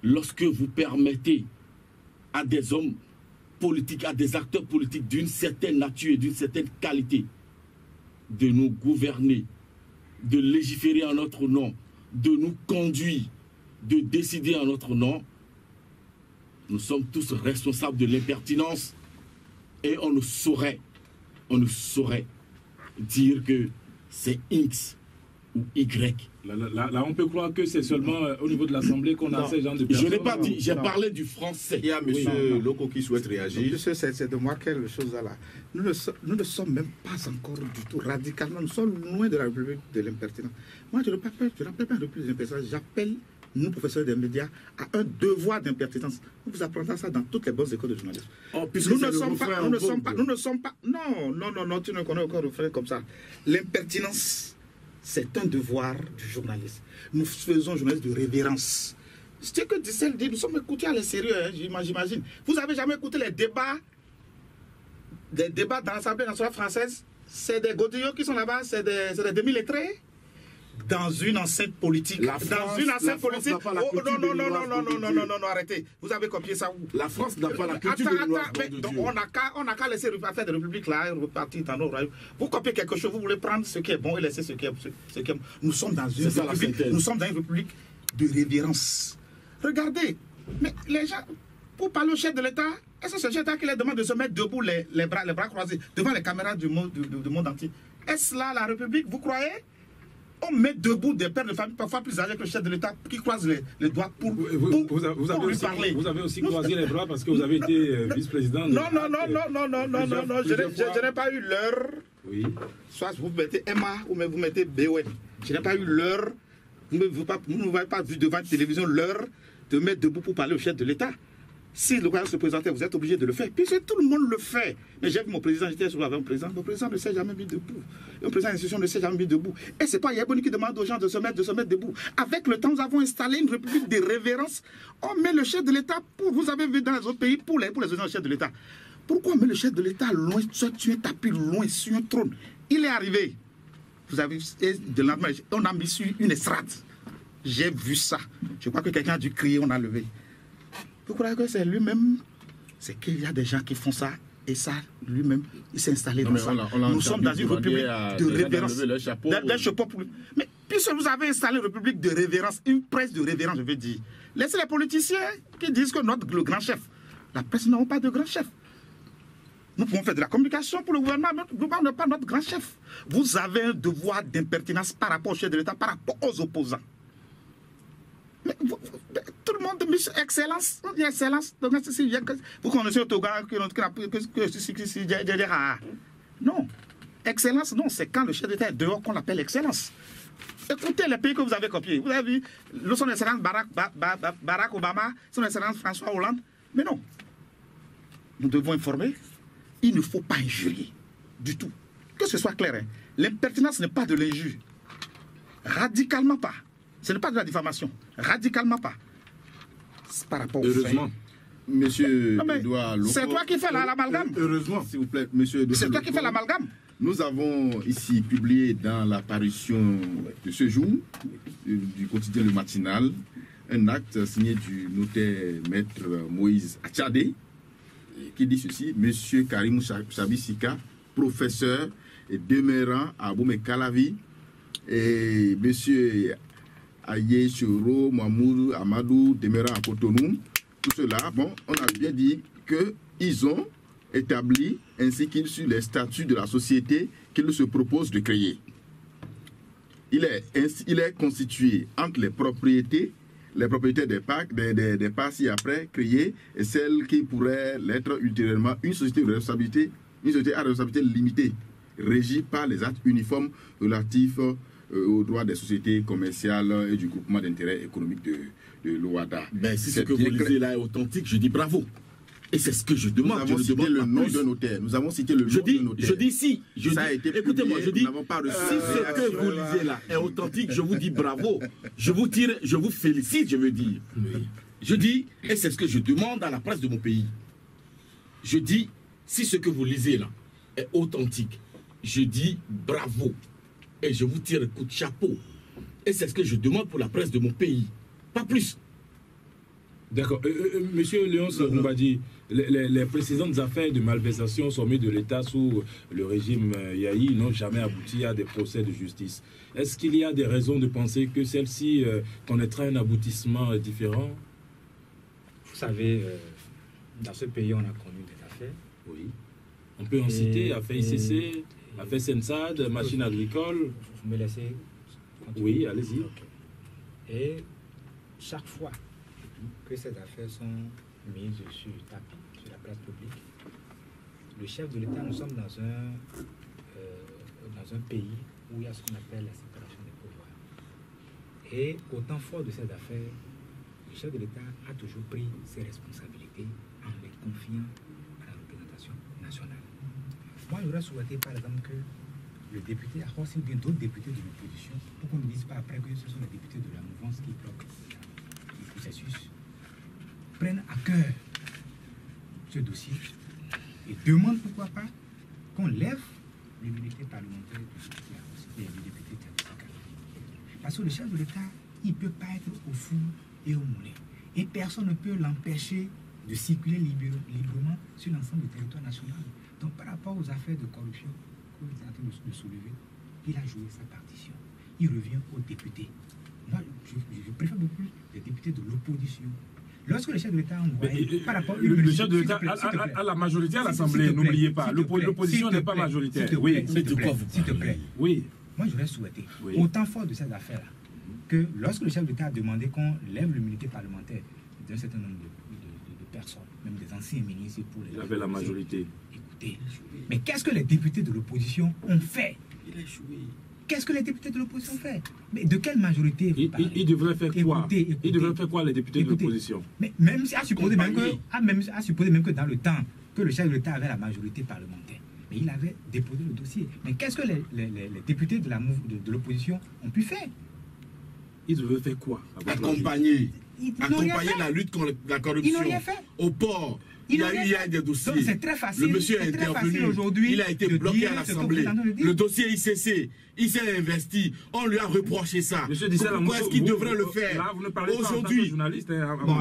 lorsque vous permettez à des hommes politiques, à des acteurs politiques d'une certaine nature et d'une certaine qualité de nous gouverner, de légiférer en notre nom, de nous conduire, de décider en notre nom, nous sommes tous responsables de l'impertinence. Et on ne saurait dire que c'est X ou Y. Là, on peut croire que c'est seulement au niveau de l'Assemblée qu'on a ces gens de personnes. Je n'ai pas dit, j'ai parlé du français. Il y a M. Loko qui souhaite réagir. C'est de moi quelque chose là. Nous ne sommes même pas encore du tout radicalement. Nous sommes loin de la République de l'impertinence. Moi, je n'appelle pas une République d'impertinence. J'appelle nous, professeurs des médias, à un devoir d'impertinence. Vous apprendrez ça dans toutes les bonnes écoles de journalisme. Non, tu ne connais aucun refrain comme ça. L'impertinence, c'est un devoir du journaliste. Nous faisons un journaliste de révérence. Ce que Dissel dit, nous sommes écoutés à les sérieux, hein, j'imagine. Vous n'avez jamais écouté les débats dans l'Assemblée nationale française? C'est des godillots qui sont là-bas, c'est des demi-lettrés. Dans une enceinte politique. Non, arrêtez. Vous avez copié ça où? La France n'a pas la culture de loi. On n'a qu'à laisser faire des républiques là et repartir dans nos royaumes. Vous copiez quelque chose, vous voulez prendre ce qui est bon et laisser ce qui est bon. Nous sommes dans une république de révérence. Regardez, mais les gens, pour parler au chef de l'État, Est-ce que c'est Cheta qui leur demande de se mettre debout, les bras croisés, devant les caméras du monde entier? Est-ce là la République, vous croyez? On met debout des pères de famille, parfois plus âgés que le chef de l'État, qui croisent les doigts pour lui parler. Vous avez aussi croisé les bras parce que vous avez été vice-président. Non, je n'ai pas eu l'heure. Oui. Soit vous mettez Emma ou vous mettez BOM. Je n'ai pas eu l'heure. Vous ne m'avez pas vu devant la télévision l'heure de mettre debout pour parler au chef de l'État. Si le gouvernement se présentait, vous êtes obligé de le faire. Puisque tout le monde le fait. Mais j'ai vu mon président, j'étais souvent avec mon président. Mon président ne s'est jamais mis debout. Le président de l'institution ne s'est jamais mis debout. Et ce n'est pas Yaboni qui demande aux gens de se mettre debout. Avec le temps, nous avons installé une république de révérence. On met le chef de l'État, vous avez vu dans les autres pays, pour les autres chefs de l'État. Pourquoi on met le chef de l'État loin, sur un tapis loin, sur un trône? Il est arrivé. Vous avez vu, de lendemain, on a mis sur une estrade. J'ai vu ça. Je crois que quelqu'un a dû crier, on a levé. Vous croyez que c'est lui-même? C'est qu'il y a des gens qui font ça, et ça, lui-même, il s'est installé dans ça. Nous sommes dans une république de révérence. D'un chapeau pour lui. Mais puisque vous avez installé une république de révérence, une presse de révérence, je veux dire, laissez les politiciens qui disent que le grand chef. La presse n'a pas de grand chef. Nous pouvons faire de la communication pour le gouvernement, mais le gouvernement n'est pas notre grand chef. Vous avez un devoir d'impertinence par rapport au chef de l'État, par rapport aux opposants. Mais tout le monde dit excellence, excellence. Vous connaissez au Togo non, excellence, non, c'est quand le chef d'État est dehors qu'on l'appelle excellence. Écoutez les pays que vous avez copiés. Vous avez vu son excellence Barack Obama, son excellence François Hollande. Mais non, nous devons informer. Il ne faut pas injurier du tout. Que ce soit clair, hein. L'impertinence n'est pas de l'injure. Radicalement pas. Ce n'est pas de la diffamation. Radicalement pas. C'est par rapport au heureusement, monsieur Edouard Loko. C'est toi qui fais l'amalgame. Heureusement, s'il vous plaît, monsieur Edouard C'est toi Loko, qui fais l'amalgame. Nous avons ici publié dans la parution de ce jour, du quotidien Le Matinal, un acte signé du notaire maître Moïse Achadé, qui dit ceci: Monsieur Karim Chabisika, professeur et demeurant à Boumé-Calavi, et monsieur Aye Choro, Mamoudou, Amadou, demeurant à Cotonou, tout cela, bon, on a bien dit qu'ils ont établi ainsi qu'ils sur les statuts de la société qu'ils se proposent de créer. Il est constitué entre les propriétés des parcs, des parts ci-après créées et celles qui pourraient l'être ultérieurement une société à responsabilité limitée, régie par les actes uniformes relatifs aux droits des sociétés commerciales et du groupement d'intérêt économique de l'OADA. Ben, si ce que vous lisez là est authentique, je dis bravo. Et c'est ce que je demande. Nous avons cité le nom d'un notaire. Nous avons cité le nom d'un notaire. Je dis si. Écoutez-moi, je dis, si ce que vous lisez là est authentique, je vous dis bravo. Je vous félicite, je veux dire. Oui. Je dis, et c'est ce que je demande à la presse de mon pays. Je dis, si ce que vous lisez là est authentique, je dis bravo. Et je vous tire un coup de chapeau. Et c'est ce que je demande pour la presse de mon pays. Pas plus. D'accord. Monsieur Léonce Mbadi, les précédentes affaires de malversation sommet de l'État sous le régime Yahi n'ont jamais abouti à des procès de justice. Est-ce qu'il y a des raisons de penser que celle-ci connaîtra un aboutissement différent? Vous savez, dans ce pays, on a connu des affaires. Oui. On peut en citer, affaire ICC, affaire Sensad, machine agricole. Vous me laissez continuer? Oui, allez-y. Okay. Et chaque fois que ces affaires sont mises sur le tapis, sur la place publique, le chef de l'État, nous sommes dans un pays où il y a ce qu'on appelle la séparation des pouvoirs. Et au temps fort de ces affaires, le chef de l'État a toujours pris ses responsabilités en les confiant à la représentation nationale. Moi, j'aurais souhaité, par exemple, que le député, à croire bien d'autres députés de l'opposition, pour qu'on ne dise pas après que ce sont les députés de la mouvance qui bloquent le processus, prennent à cœur ce dossier et demandent pourquoi pas qu'on lève l'immunité parlementaire du député Tchabisika. Parce que le chef de l'État, il ne peut pas être au four et au moulin. Et personne ne peut l'empêcher de circuler librement sur l'ensemble du territoire national. Donc par rapport aux affaires de corruption que vous êtes en train de soulever, il a joué sa partition. Il revient aux députés. Moi, je préfère beaucoup les députés de l'opposition lorsque le chef de l'État a envoyé par rapport le chef de l'État a la majorité à l'Assemblée, n'oubliez pas. L'opposition n'est pas majoritaire. Oui, s'il te plaît. Oui. Moi, j'aurais souhaité, au temps fort de cette affaire-là, que lorsque le chef de l'État a demandé qu'on lève l'immunité parlementaire d'un certain nombre de personnes, même des anciens ministres pour les... Il avait la majorité. Écoutez, mais qu'est-ce que les députés de l'opposition ont fait? Il a échoué. Qu'est-ce que les députés de l'opposition ont fait? Mais de quelle majorité vous parlez? Ils devraient faire quoi? Écoutez, Ils devraient faire quoi, les députés de l'opposition? Mais même à supposer même que dans le temps que le chef de l'État avait la majorité parlementaire, mais il avait déposé le dossier. Mais qu'est-ce que les députés de l'opposition ont pu faire? Ils devaient faire quoi? Accompagner la lutte contre la corruption. Ils n'ont rien fait. Au port, il y a des dossiers. Donc c'est très facile. Le monsieur est intervenu. Il a été bloqué à l'Assemblée. Le dossier ICC, il s'est investi. On lui a reproché ça. Monsieur Dissel, pourquoi est-ce qu'il devrait le faire là, vous ne parlez aujourd'hui?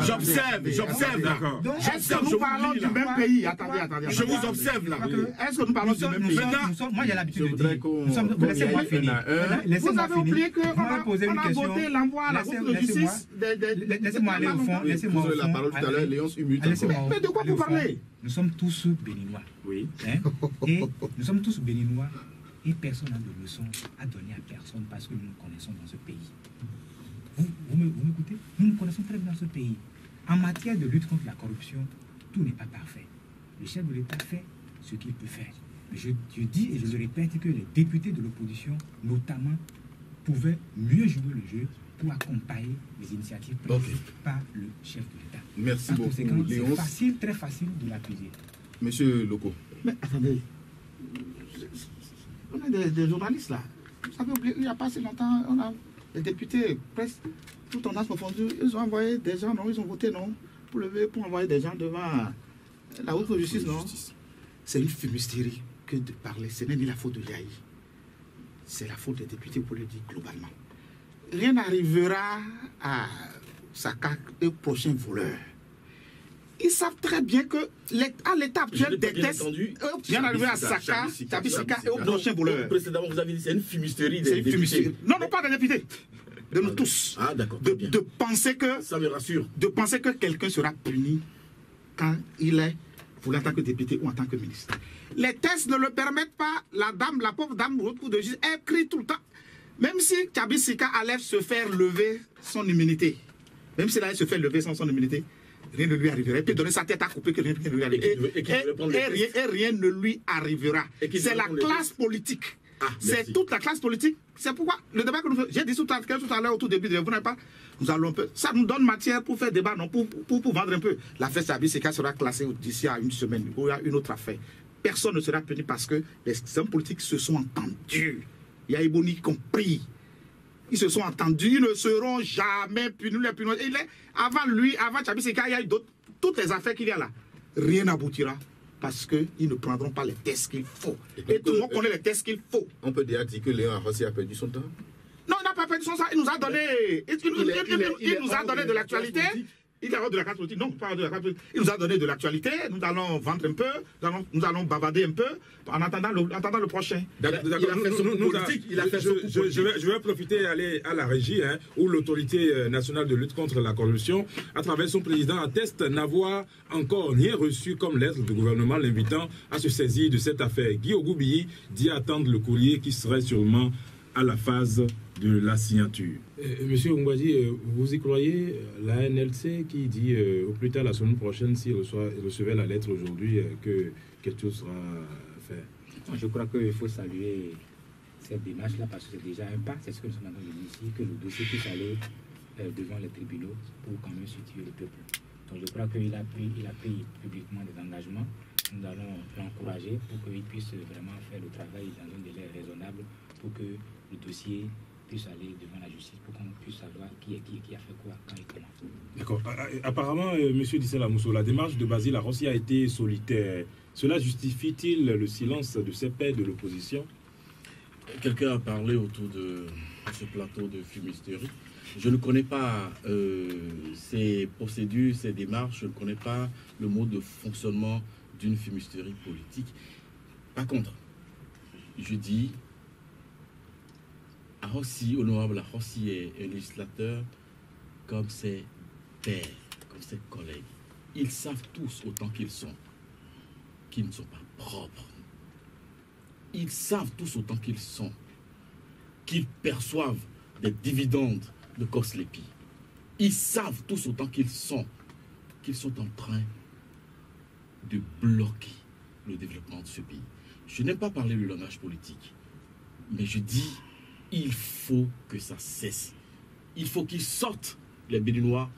J'observe. D'accord. Est-ce que nous parlons du même pays? Attendez. Je vous observe là. Est-ce que nous parlons du même pays? Moi, j'ai l'habitude de dire. Laissez-moi finir. Vous avez oublié qu'on a voté l'envoi à la Cour de justice. Laissez-moi aller au fond. Vous avez la parole tout à l'heure, Léonce Humut. Mais de quoi vous parlez? Nous sommes tous béninois. Oui. Et nous sommes tous béninois et personne n'a de leçon à donner à personne parce que nous nous connaissons dans ce pays. Vous m'écoutez? Nous nous connaissons très bien dans ce pays. En matière de lutte contre la corruption, tout n'est pas parfait. Le chef de l'État fait ce qu'il peut faire. Mais je dis et je le répète que les députés de l'opposition, notamment, pouvaient mieux jouer le jeu pour accompagner les initiatives prises par le chef de l'État. Merci beaucoup, Léonce. C'est facile, très facile de l'accuser. Monsieur Loko. Mais attendez, on a des journalistes là. Vous savez, oublié, il n'y a pas si longtemps, on a les députés, presque tout en a confondu. Ils ont envoyé des gens, non, ils ont voté, non, pour envoyer des gens devant la haute justice, non. C'est une fumisterie que de parler. Ce n'est ni la faute de Yahi. C'est la faute des députés, pour le dire globalement. Rien n'arrivera à Saka et au prochain voleur. Ils savent très bien que à l'état actuel des tests, rien n'arrivera à Saka, Tabisika et au prochain voleur. Précédemment, vous avez dit c'est une fumisterie des députés. Non, pas des députés. De nous tous. Ah, d'accord. De penser que. Ça me rassure. De penser que quelqu'un sera puni quand il est pour en tant que député ou en tant que ministre. Les tests ne le permettent pas. La pauvre dame, au recours de justice, elle crie tout le temps. Même si Tabisika allait se faire lever son immunité, même s'il allait se faire lever son immunité, rien ne lui arrivera. Il peut donner sa tête à couper que rien ne lui arrivera. Et rien ne lui arrivera. C'est la classe politique. C'est toute la classe politique. C'est pourquoi le débat que nous faisons, j'ai dit tout à l'heure au tout début, vous n'avez pas, nous allons un peu. Ça nous donne matière pour faire débat, non, pour vendre un peu. L'affaire Tabisika sera classée d'ici à une semaine. Il y a une autre affaire. Personne ne sera puni parce que les hommes politiques se sont entendus. Il y a Iboni compris. Ils se sont entendus, ils ne seront jamais punis. Avant Tabisika, il y a eu d'autres. Toutes les affaires qu'il y a là, rien n'aboutira parce qu'ils ne prendront pas les tests qu'il faut. Et tout le monde connaît les tests qu'il faut. On peut déjà dire que Léon Arossi a perdu son temps. Non, il n'a pas perdu son temps. Il nous a donné, il nous a donné de l'actualité. Il a de la carte politique. Non, pas de la carte politique. Il nous a donné de l'actualité. Nous allons vendre un peu. Nous allons bavarder un peu en attendant le prochain. Je vais profiter et aller à la régie, où l'autorité nationale de lutte contre la corruption, à travers son président, atteste n'avoir encore rien reçu comme lettre du gouvernement l'invitant à se saisir de cette affaire. Guy Ogoubiyi dit attendre le courrier qui serait sûrement à la phase de la signature. Monsieur Ngwadi, vous y croyez? La NLC qui dit au plus tard la semaine prochaine, s'il recevait la lettre aujourd'hui, que quelque chose sera fait. Je crois qu'il faut saluer cette démarche-là parce que c'est déjà un pas. C'est ce que nous sommes en train de dire ici, que le dossier puisse aller devant les tribunaux pour quand même situer le peuple. Donc je crois qu'il a pris publiquement des engagements. Nous allons l'encourager pour qu'il puisse vraiment faire le travail dans un délai raisonnable pour que le dossier puisse aller devant la justice pour qu'on puisse savoir qui est qui a fait quoi, quand et comment. D'accord. Apparemment, M. Dissel Amousso, la démarche de Basile Arossi a été solitaire. Cela justifie-t-il le silence de ses pairs de l'opposition? Quelqu'un a parlé autour de ce plateau de fumisterie. Je ne connais pas ces procédures, ces démarches, je ne connais pas le mode de fonctionnement d'une fumisterie politique. Par contre, je dis, Arossi, honorable Arossi est un législateur comme ses pairs, comme ses collègues, ils savent tous autant qu'ils ne sont pas propres. Ils savent tous autant qu'ils perçoivent des dividendes de Koslepi. Ils savent tous autant qu'ils sont en train de bloquer le développement de ce pays. Je n'aime pas parler le langage politique, mais je dis, il faut que ça cesse. Il faut qu'ils sortent, les Béninois,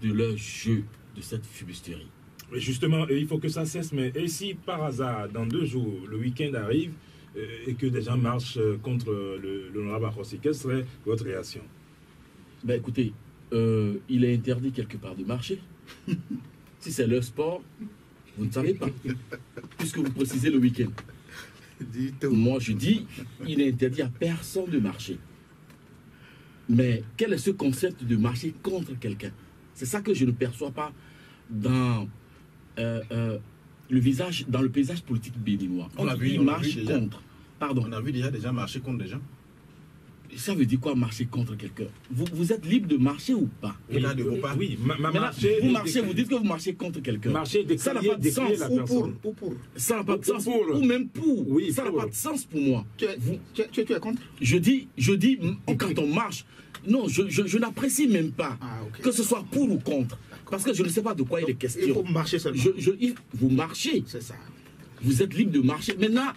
de leur jeu, de cette fumisterie. Mais justement, il faut que ça cesse, mais et si par hasard, dans 2 jours, le week-end arrive et que des gens marchent contre l'honorable Akossi, quelle serait votre réaction? Ben écoutez, il est interdit quelque part de marcher. Si c'est leur sport, vous ne savez pas, puisque vous précisez le week-end. Moi, je dis, il est interdit à personne de marcher. Mais quel est ce concept de marcher contre quelqu'un? C'est ça que je ne perçois pas dans le paysage politique béninois. On a vu contre. Pardon. On a vu déjà des gens marcher contre des gens. Ça veut dire quoi, marcher contre quelqu'un? Vous êtes libre de marcher ou pas? Oui, marcher. Vous marchez, vous dites que vous marchez contre quelqu'un. Marcher, ça n'a pas de sens. Ou pour. Ça n'a pas de sens. Ou même pour. Oui, ça n'a pas de sens pour moi. Tu es contre? Je dis, quand on marche, non, je n'apprécie même pas que ce soit pour ou contre. Parce que je ne sais pas de quoi il est question. Il faut marcher seulement. Vous marchez. C'est ça. Vous êtes libre de marcher. Maintenant,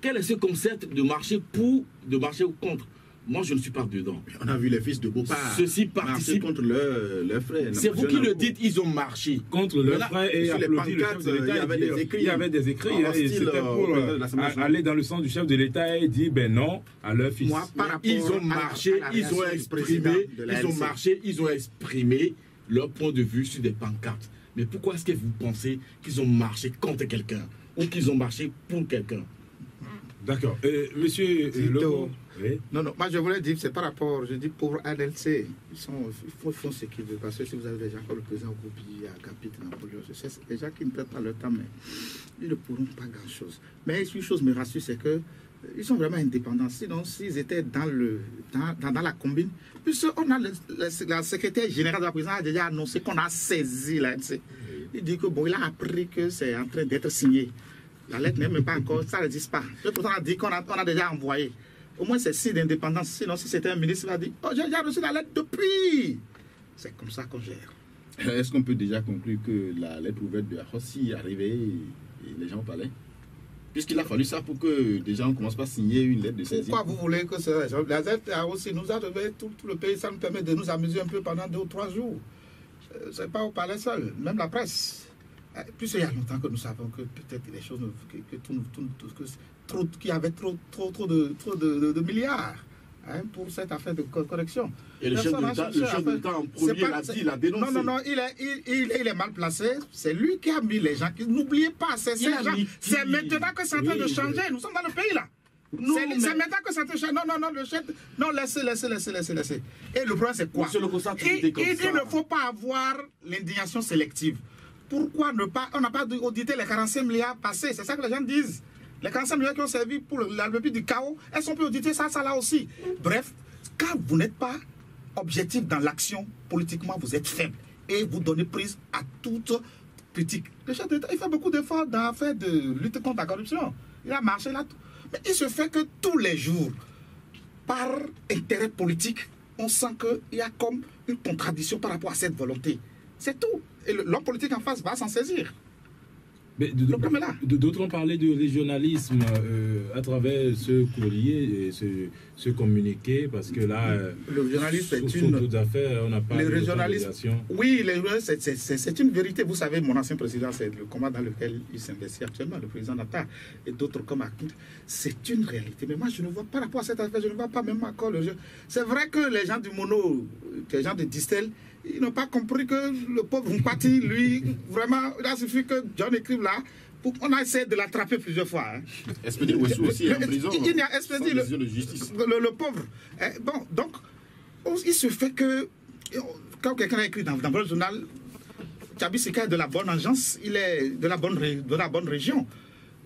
quel est ce concept de marcher pour, de marcher ou contre? Moi, je ne suis pas dedans. On a vu les fils de Bopar Ceci participe contre leurs frères. C'est vous qui le dites, ils ont marché. Contre leurs frères et applaudi le chef de l'État. Il y avait des écrits. Et c'était pour aller dans le sens du chef de l'État et dire, ben non, à leur fils. Ils ont marché, ils ont exprimé leur point de vue sur des pancartes. Mais pourquoi est-ce que vous pensez qu'ils ont marché contre quelqu'un ou qu'ils ont marché pour quelqu'un? D'accord. Monsieur Loco. Oui. Non, moi je voulais dire, c'est par rapport, je dis pauvre ANLC, ils font ce qu'ils veulent, parce que si vous avez déjà encore le président Goubi, Agapit, Napoléon, c'est des gens qui ne perdent pas leur temps, mais ils ne pourront pas grand-chose. Mais une chose me rassure, c'est que ils sont vraiment indépendants. Sinon, s'ils étaient dans la combine, puisqu'on a la secrétaire générale de la présidence a déjà annoncé qu'on a saisi l'ANC. Il dit que bon, il a appris que c'est en train d'être signé. La lettre n'est même pas encore, ça n'existe pas. Le président a dit qu'on a déjà envoyé. Au moins, c'est signe d'indépendance. Sinon, si c'était un ministre, il va dire, oh, j'ai déjà reçu la lettre depuis. C'est comme ça qu'on gère. Est-ce qu'on peut déjà conclure que la lettre ouverte de Akossi est arrivée et les gens parlaient? Puisqu'il a fallu ça pour que des gens ne commencent pas à signer une lettre de saisie. Pourquoi vous voulez que la lettre aussi nous arrive tout le pays? Ça nous permet de nous amuser un peu pendant 2 ou 3 jours. Ce n'est pas au palais seul, même la presse. Puisqu'il y a longtemps que nous savons que peut-être des choses, qu'il y avait trop de milliards pour cette affaire de correction. Et le chef de l'État en premier l'a dit, il a dénoncé. Non, il est mal placé. C'est lui qui a mis les gens. N'oubliez pas, c'est ces gens. C'est maintenant que c'est en train de changer. Nous sommes dans le pays là. C'est maintenant que ça te change. Non, le chef. Non, laissez. Et le problème, c'est quoi? Il ne faut pas avoir l'indignation sélective. Pourquoi on n'a pas audité les 45 milliards passés? C'est ça que les gens disent. Les 45 milliards qui ont servi pour l'album du chaos, elles sont pu auditer ça là aussi. Bref, quand vous n'êtes pas objectif dans l'action, politiquement, vous êtes faible. Et vous donnez prise à toute critique. Le chef d'État, il fait beaucoup d'efforts dans l'affaire de lutte contre la corruption. Il a marché là. Mais il se fait que tous les jours, par intérêt politique, on sent qu'il y a comme une contradiction par rapport à cette volonté. C'est tout. Et l'homme politique en face va s'en saisir. D'autres ont parlé de régionalisme à travers ce courrier et ce communiqué, parce que là, le régionalisme c'est une toute affaire, on n'a pas de régionalisme. Oui, c'est une vérité. Vous savez, mon ancien président, c'est le combat dans lequel il s'investit actuellement, le président Nata et d'autres comme Akil. C'est une réalité. Mais moi, je ne vois pas, par rapport à cette affaire, je ne vois pas même encore le jeu. C'est vrai que les gens du Mono, les gens de Distel, ils n'ont pas compris que le pauvre Mpati, lui, vraiment, il a suffi que John écrive là. On a essayé de l'attraper plusieurs fois. Espédie Ouessou aussi est en prison. Il y a Espédie, le pauvre. Bon, donc, il se fait que, quand quelqu'un a écrit dans le journal, Tchabi Sika est de la bonne agence, il est de la bonne région.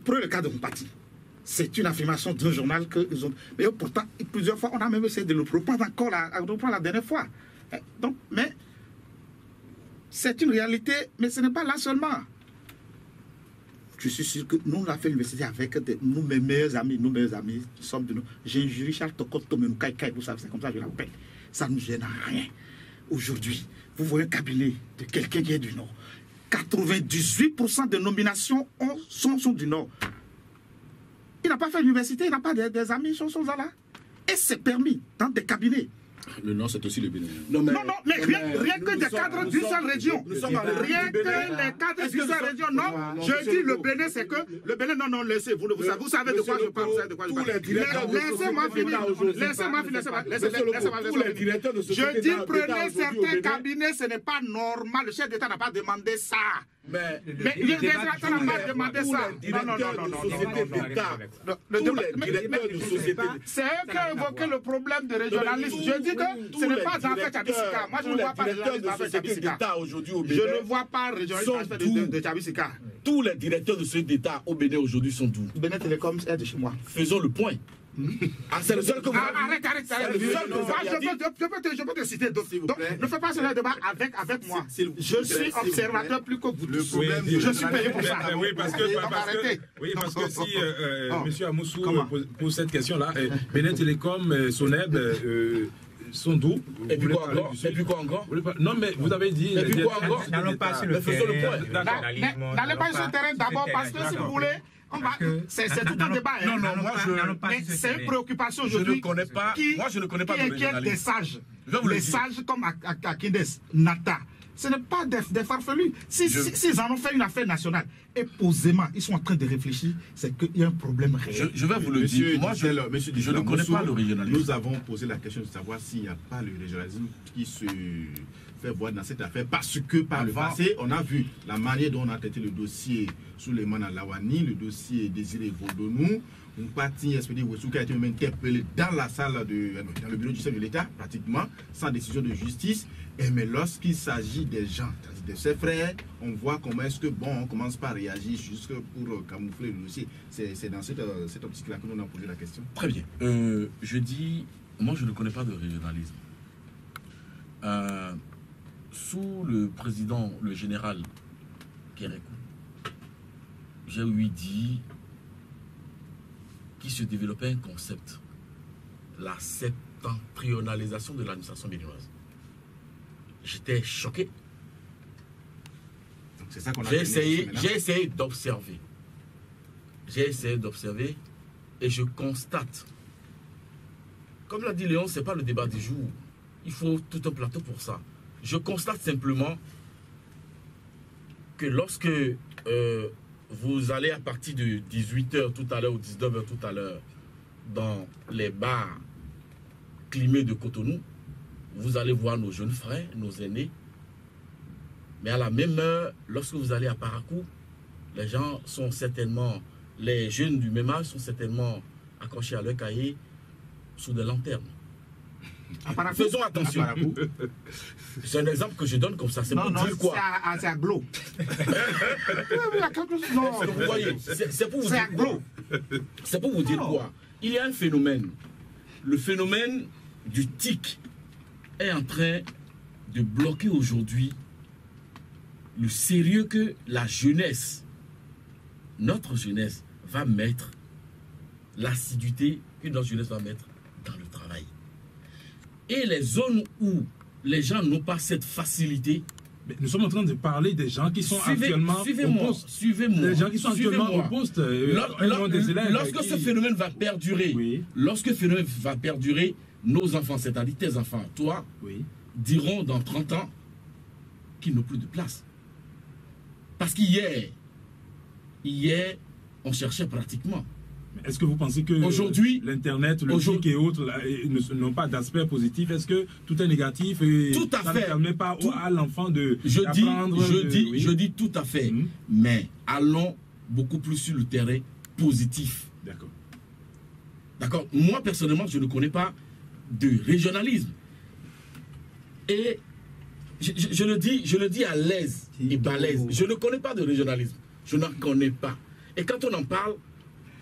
Prenez le cas de Mpati. C'est une affirmation d'un journal qu'ils ont. Mais pourtant, plusieurs fois, on a même essayé de le reprendre encore la dernière fois. Donc, mais C'est une réalité, mais ce n'est pas là seulement. Je suis sûr que nous, on a fait l'université avec mes meilleurs amis, sommes de nous. J'ai injurié Charles Tokoto, mais nous, vous savez, c'est comme ça que je l'appelle. Ça ne nous gêne à rien. Aujourd'hui, vous voyez un cabinet de quelqu'un qui est du Nord. 98% des nominations sont du Nord. Il n'a pas fait l'université, il n'a pas des amis, sont là. Et c'est permis dans des cabinets. Le Nord, c'est aussi le Bénin. Non, mais rien que des cadres d'une seule région. Rien que les cadres d'une seule région. Non, je dis le Bénin, c'est que le Bénin, non, laissez, vous savez de quoi je parle. Laissez-moi finir. Je dis, prenez certains cabinets, ce n'est pas normal. Le chef d'État n'a pas demandé ça. Mais le chef d'État n'a pas demandé ça. C'est eux qui ont évoqué le problème de régionalisme. Je dis que ce n'est pas en fait Tchabisika. Moi, je ne vois pas régionalisme en fait Tchabisika. Je ne vois pas régionalisme de Tchabisika. Tous les directeurs de ce d'État au Bénin aujourd'hui sont d'où? Bénin Télécom est de chez moi. Faisons le point. C'est le seul que vous avez. Arrête. Je peux te citer d'autres. Donc, ne fais pas ce débat avec moi. Je suis observateur plus que vous. Je suis payé pour ça. Oui, parce que si M. Amoussou pose cette question-là, Bénin Télécom, Soneb sont d'où? Et puis quoi encore? Non, mais vous avez dit... Et puis quoi encore? N'allons pas sur le terrain. N'allez pas sur le terrain d'abord parce que si vous voulez... C'est tout un débat. C'est une préoccupation aujourd'hui qui inquiète des sages. Les sages comme Akides, Nata. Ce n'est pas des farfelus. S'ils en ont fait une affaire nationale, et posément, ils sont en train de réfléchir, c'est qu'il y a un problème réel. Je vais vous le dire. Moi, je ne connais pas le régionalisme. Nous avons posé la question de savoir s'il n'y a pas le régionalisme qui se fait voir dans cette affaire, parce que par le passé, on a vu la manière dont on a traité le dossier Souleymane Alawani, le dossier Désiré Vodonou. Un parti SPD Ouessou qui a été même interpellé dans la salle dans le bureau du chef de l'État, pratiquement, sans décision de justice. Mais lorsqu'il s'agit des gens, de ses frères, on voit comment est-ce que, on commence par réagir juste pour camoufler le dossier. C'est dans cette optique-là que nous avons posé la question. Très bien. Je dis, moi je ne connais pas de régionalisme. Sous le président, le général Kérékou, j'ai lui dit qu'il se développait un concept, la septentrionalisation de l'administration béninoise. J'étais choqué. C'est ça qu'on a J'ai essayé d'observer. Et je constate. Comme l'a dit Léon, ce n'est pas le débat du jour. Il faut tout un plateau pour ça. Je constate simplement que lorsque vous allez à partir de 18h tout à l'heure ou 19h tout à l'heure dans les bars climés de Cotonou, vous allez voir nos jeunes frères, nos aînés. Mais à la même heure, lorsque vous allez à Parakou, les gens sont certainement, les jeunes du même âge sont certainement accrochés à leur cahier sous des lanternes. Faisons attention. C'est un exemple que je donne comme ça. C'est pour dire quoi? C'est à Glo. Vous voyez, c'est pour vous dire quoi? C'est pour vous dire quoi? Il y a un phénomène. Le phénomène du tic est en train de bloquer aujourd'hui le sérieux que la jeunesse, notre jeunesse, va mettre, l'assiduité que notre jeunesse va mettre dans le travail. Et les zones où les gens n'ont pas cette facilité. Mais nous sommes en train de parler des gens qui sont actuellement au poste. Suivez-moi. Les gens qui sont actuellement au poste. Lorsque ce phénomène va perdurer, nos enfants, c'est-à-dire tes enfants, toi, diront dans 30 ans qu'ils n'ont plus de place. Parce qu'hier, on cherchait pratiquement. Est-ce que vous pensez que l'Internet, le TIC et autres n'ont pas d'aspect positif? Est-ce que tout est négatif et tout à ça fait. ne permet pas à l'enfant de Je dis tout à fait. Mais allons beaucoup plus sur le terrain positif. D'accord. D'accord. Moi, personnellement, je ne connais pas de régionalisme. Et je le dis à l'aise et balèze. Je ne connais pas de régionalisme. Je n'en connais pas. Et quand on en parle,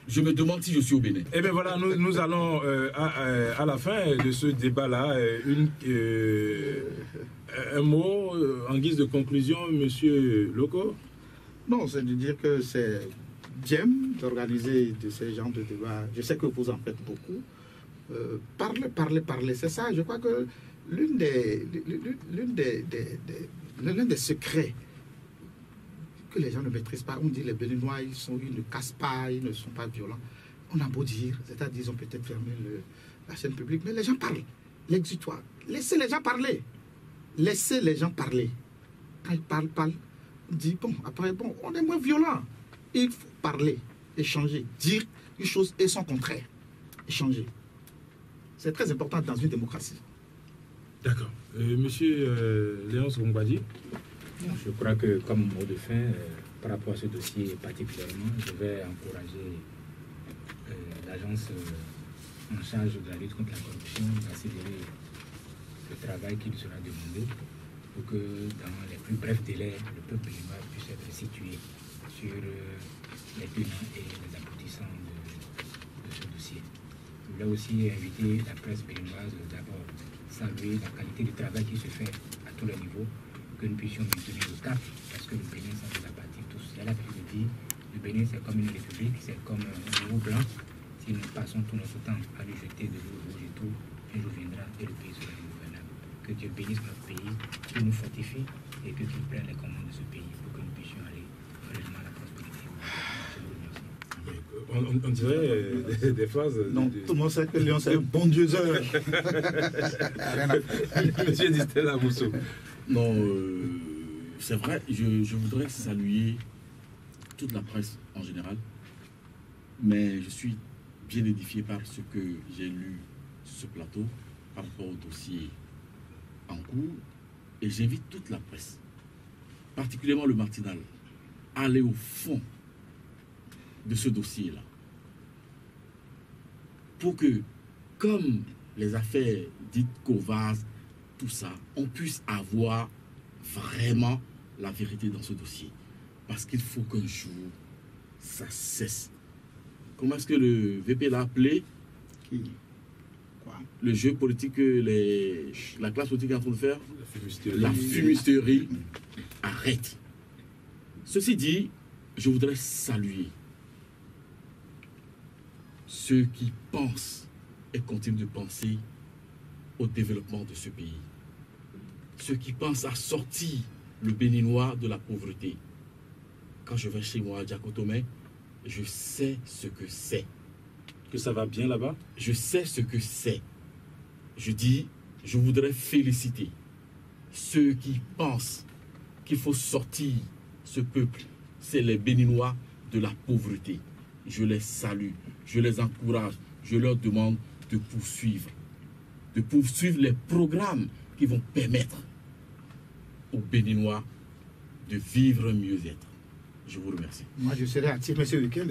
je me demande si je suis au Bénin. Eh bien voilà, nous allons à la fin de ce débat-là, Un mot en guise de conclusion, Monsieur Loko? Non, c'est de dire que c'est bien d'organiser de ces genres de débats. Je sais que vous en faites beaucoup. Parler. C'est ça, je crois que l'un des secrets que les gens ne maîtrisent pas, on dit les Béninois, ils ne cassent pas, ils ne sont pas violents. On a beau dire, c'est-à-dire ils ont peut-être fermé la chaîne publique, mais les gens parlent. L'exutoire. Laissez les gens parler. Laissez les gens parler. Quand ils parlent, on dit, bon, après, bon, on est moins violent. Il faut parler, échanger, dire une chose et son contraire. Échanger. C'est très important dans une démocratie. D'accord. Monsieur Léonce Rongbadi? Je crois que comme mot de fin, par rapport à ce dossier particulièrement, je vais encourager l'agence en charge de la lutte contre la corruption d'accélérer le travail qui lui sera demandé pour que dans les plus brefs délais, le peuple béninois puisse être situé sur les tenants et les aboutissants de ce dossier. Je voulais aussi inviter la presse béninoise d'abord saluer la qualité du travail qui se fait à tous les niveaux, que nous puissions maintenir le cap, parce que le Bénin, ça nous appartient tous. Il y a l'habitude de dire, le Bénin, c'est comme une république, c'est comme un eau blanc. Si nous passons tout notre temps à lui jeter de l'eau rouge et tout, un jour viendra et le pays sera ingouvernable. Que Dieu bénisse notre pays, qu'il nous fortifie et qu'il prenne les commandes de ce pays pour que nous puissions aller réellement à la prospérité. On dirait des phrases... Non, tout le monde sait que Léon, c'est un bon Dieu. Monsieur Distel Mousso. Non, c'est vrai, je voudrais saluer toute la presse en général, mais je suis bien édifié par ce que j'ai lu sur ce plateau par rapport au dossier en cours, et j'invite toute la presse, particulièrement le matinal, à aller au fond de ce dossier-là, pour que, comme les affaires dites Covas, tout ça, on puisse avoir vraiment la vérité dans ce dossier. Parce qu'il faut qu'un jour, ça cesse. Comment est-ce que le VP l'a appelé? Quoi? Le jeu politique que la classe politique est en train de faire? La fumisterie. Arrête. Ceci dit, je voudrais saluer ceux qui pensent et continuent de penser au développement de ce pays. Ceux qui pensent à sortir le Béninois de la pauvreté. Quand je vais chez moi à Diakotomé, je sais ce que c'est. Que ça va bien là-bas? Je sais ce que c'est. Je dis, je voudrais féliciter ceux qui pensent qu'il faut sortir ce peuple. C'est les Béninois de la pauvreté. Je les salue, je les encourage, je leur demande de poursuivre les programmes qui vont permettre aux Béninois de vivre un mieux-être. Je vous remercie. Moi, je serai actif ce week-end.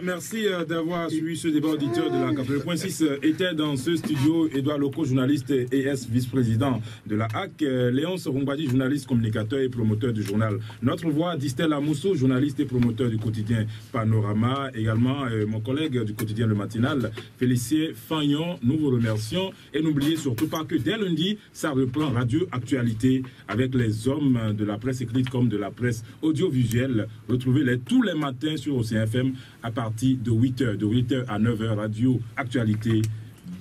Merci d'avoir suivi ce débat auditeur de la 4.6. Était dans ce studio Edouard Loko, journaliste et vice-président de la HAC, Léonce Rongbadi, journaliste, communicateur et promoteur du journal Notre Voix, Distel Mousso, journaliste et promoteur du quotidien Panorama, également mon collègue du quotidien Le Matinal, Félicien Fagnon. Nous vous remercions et n'oubliez surtout pas que dès lundi, ça reprend Radio Actualité avec les hommes de la presse écrite comme de la presse audiovisuelle. Retrouvez-les tous les matins sur OCFM à partir de 8h, de 8h à 9h, Radio Actualité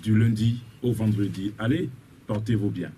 du lundi au vendredi. Allez, portez-vous bien.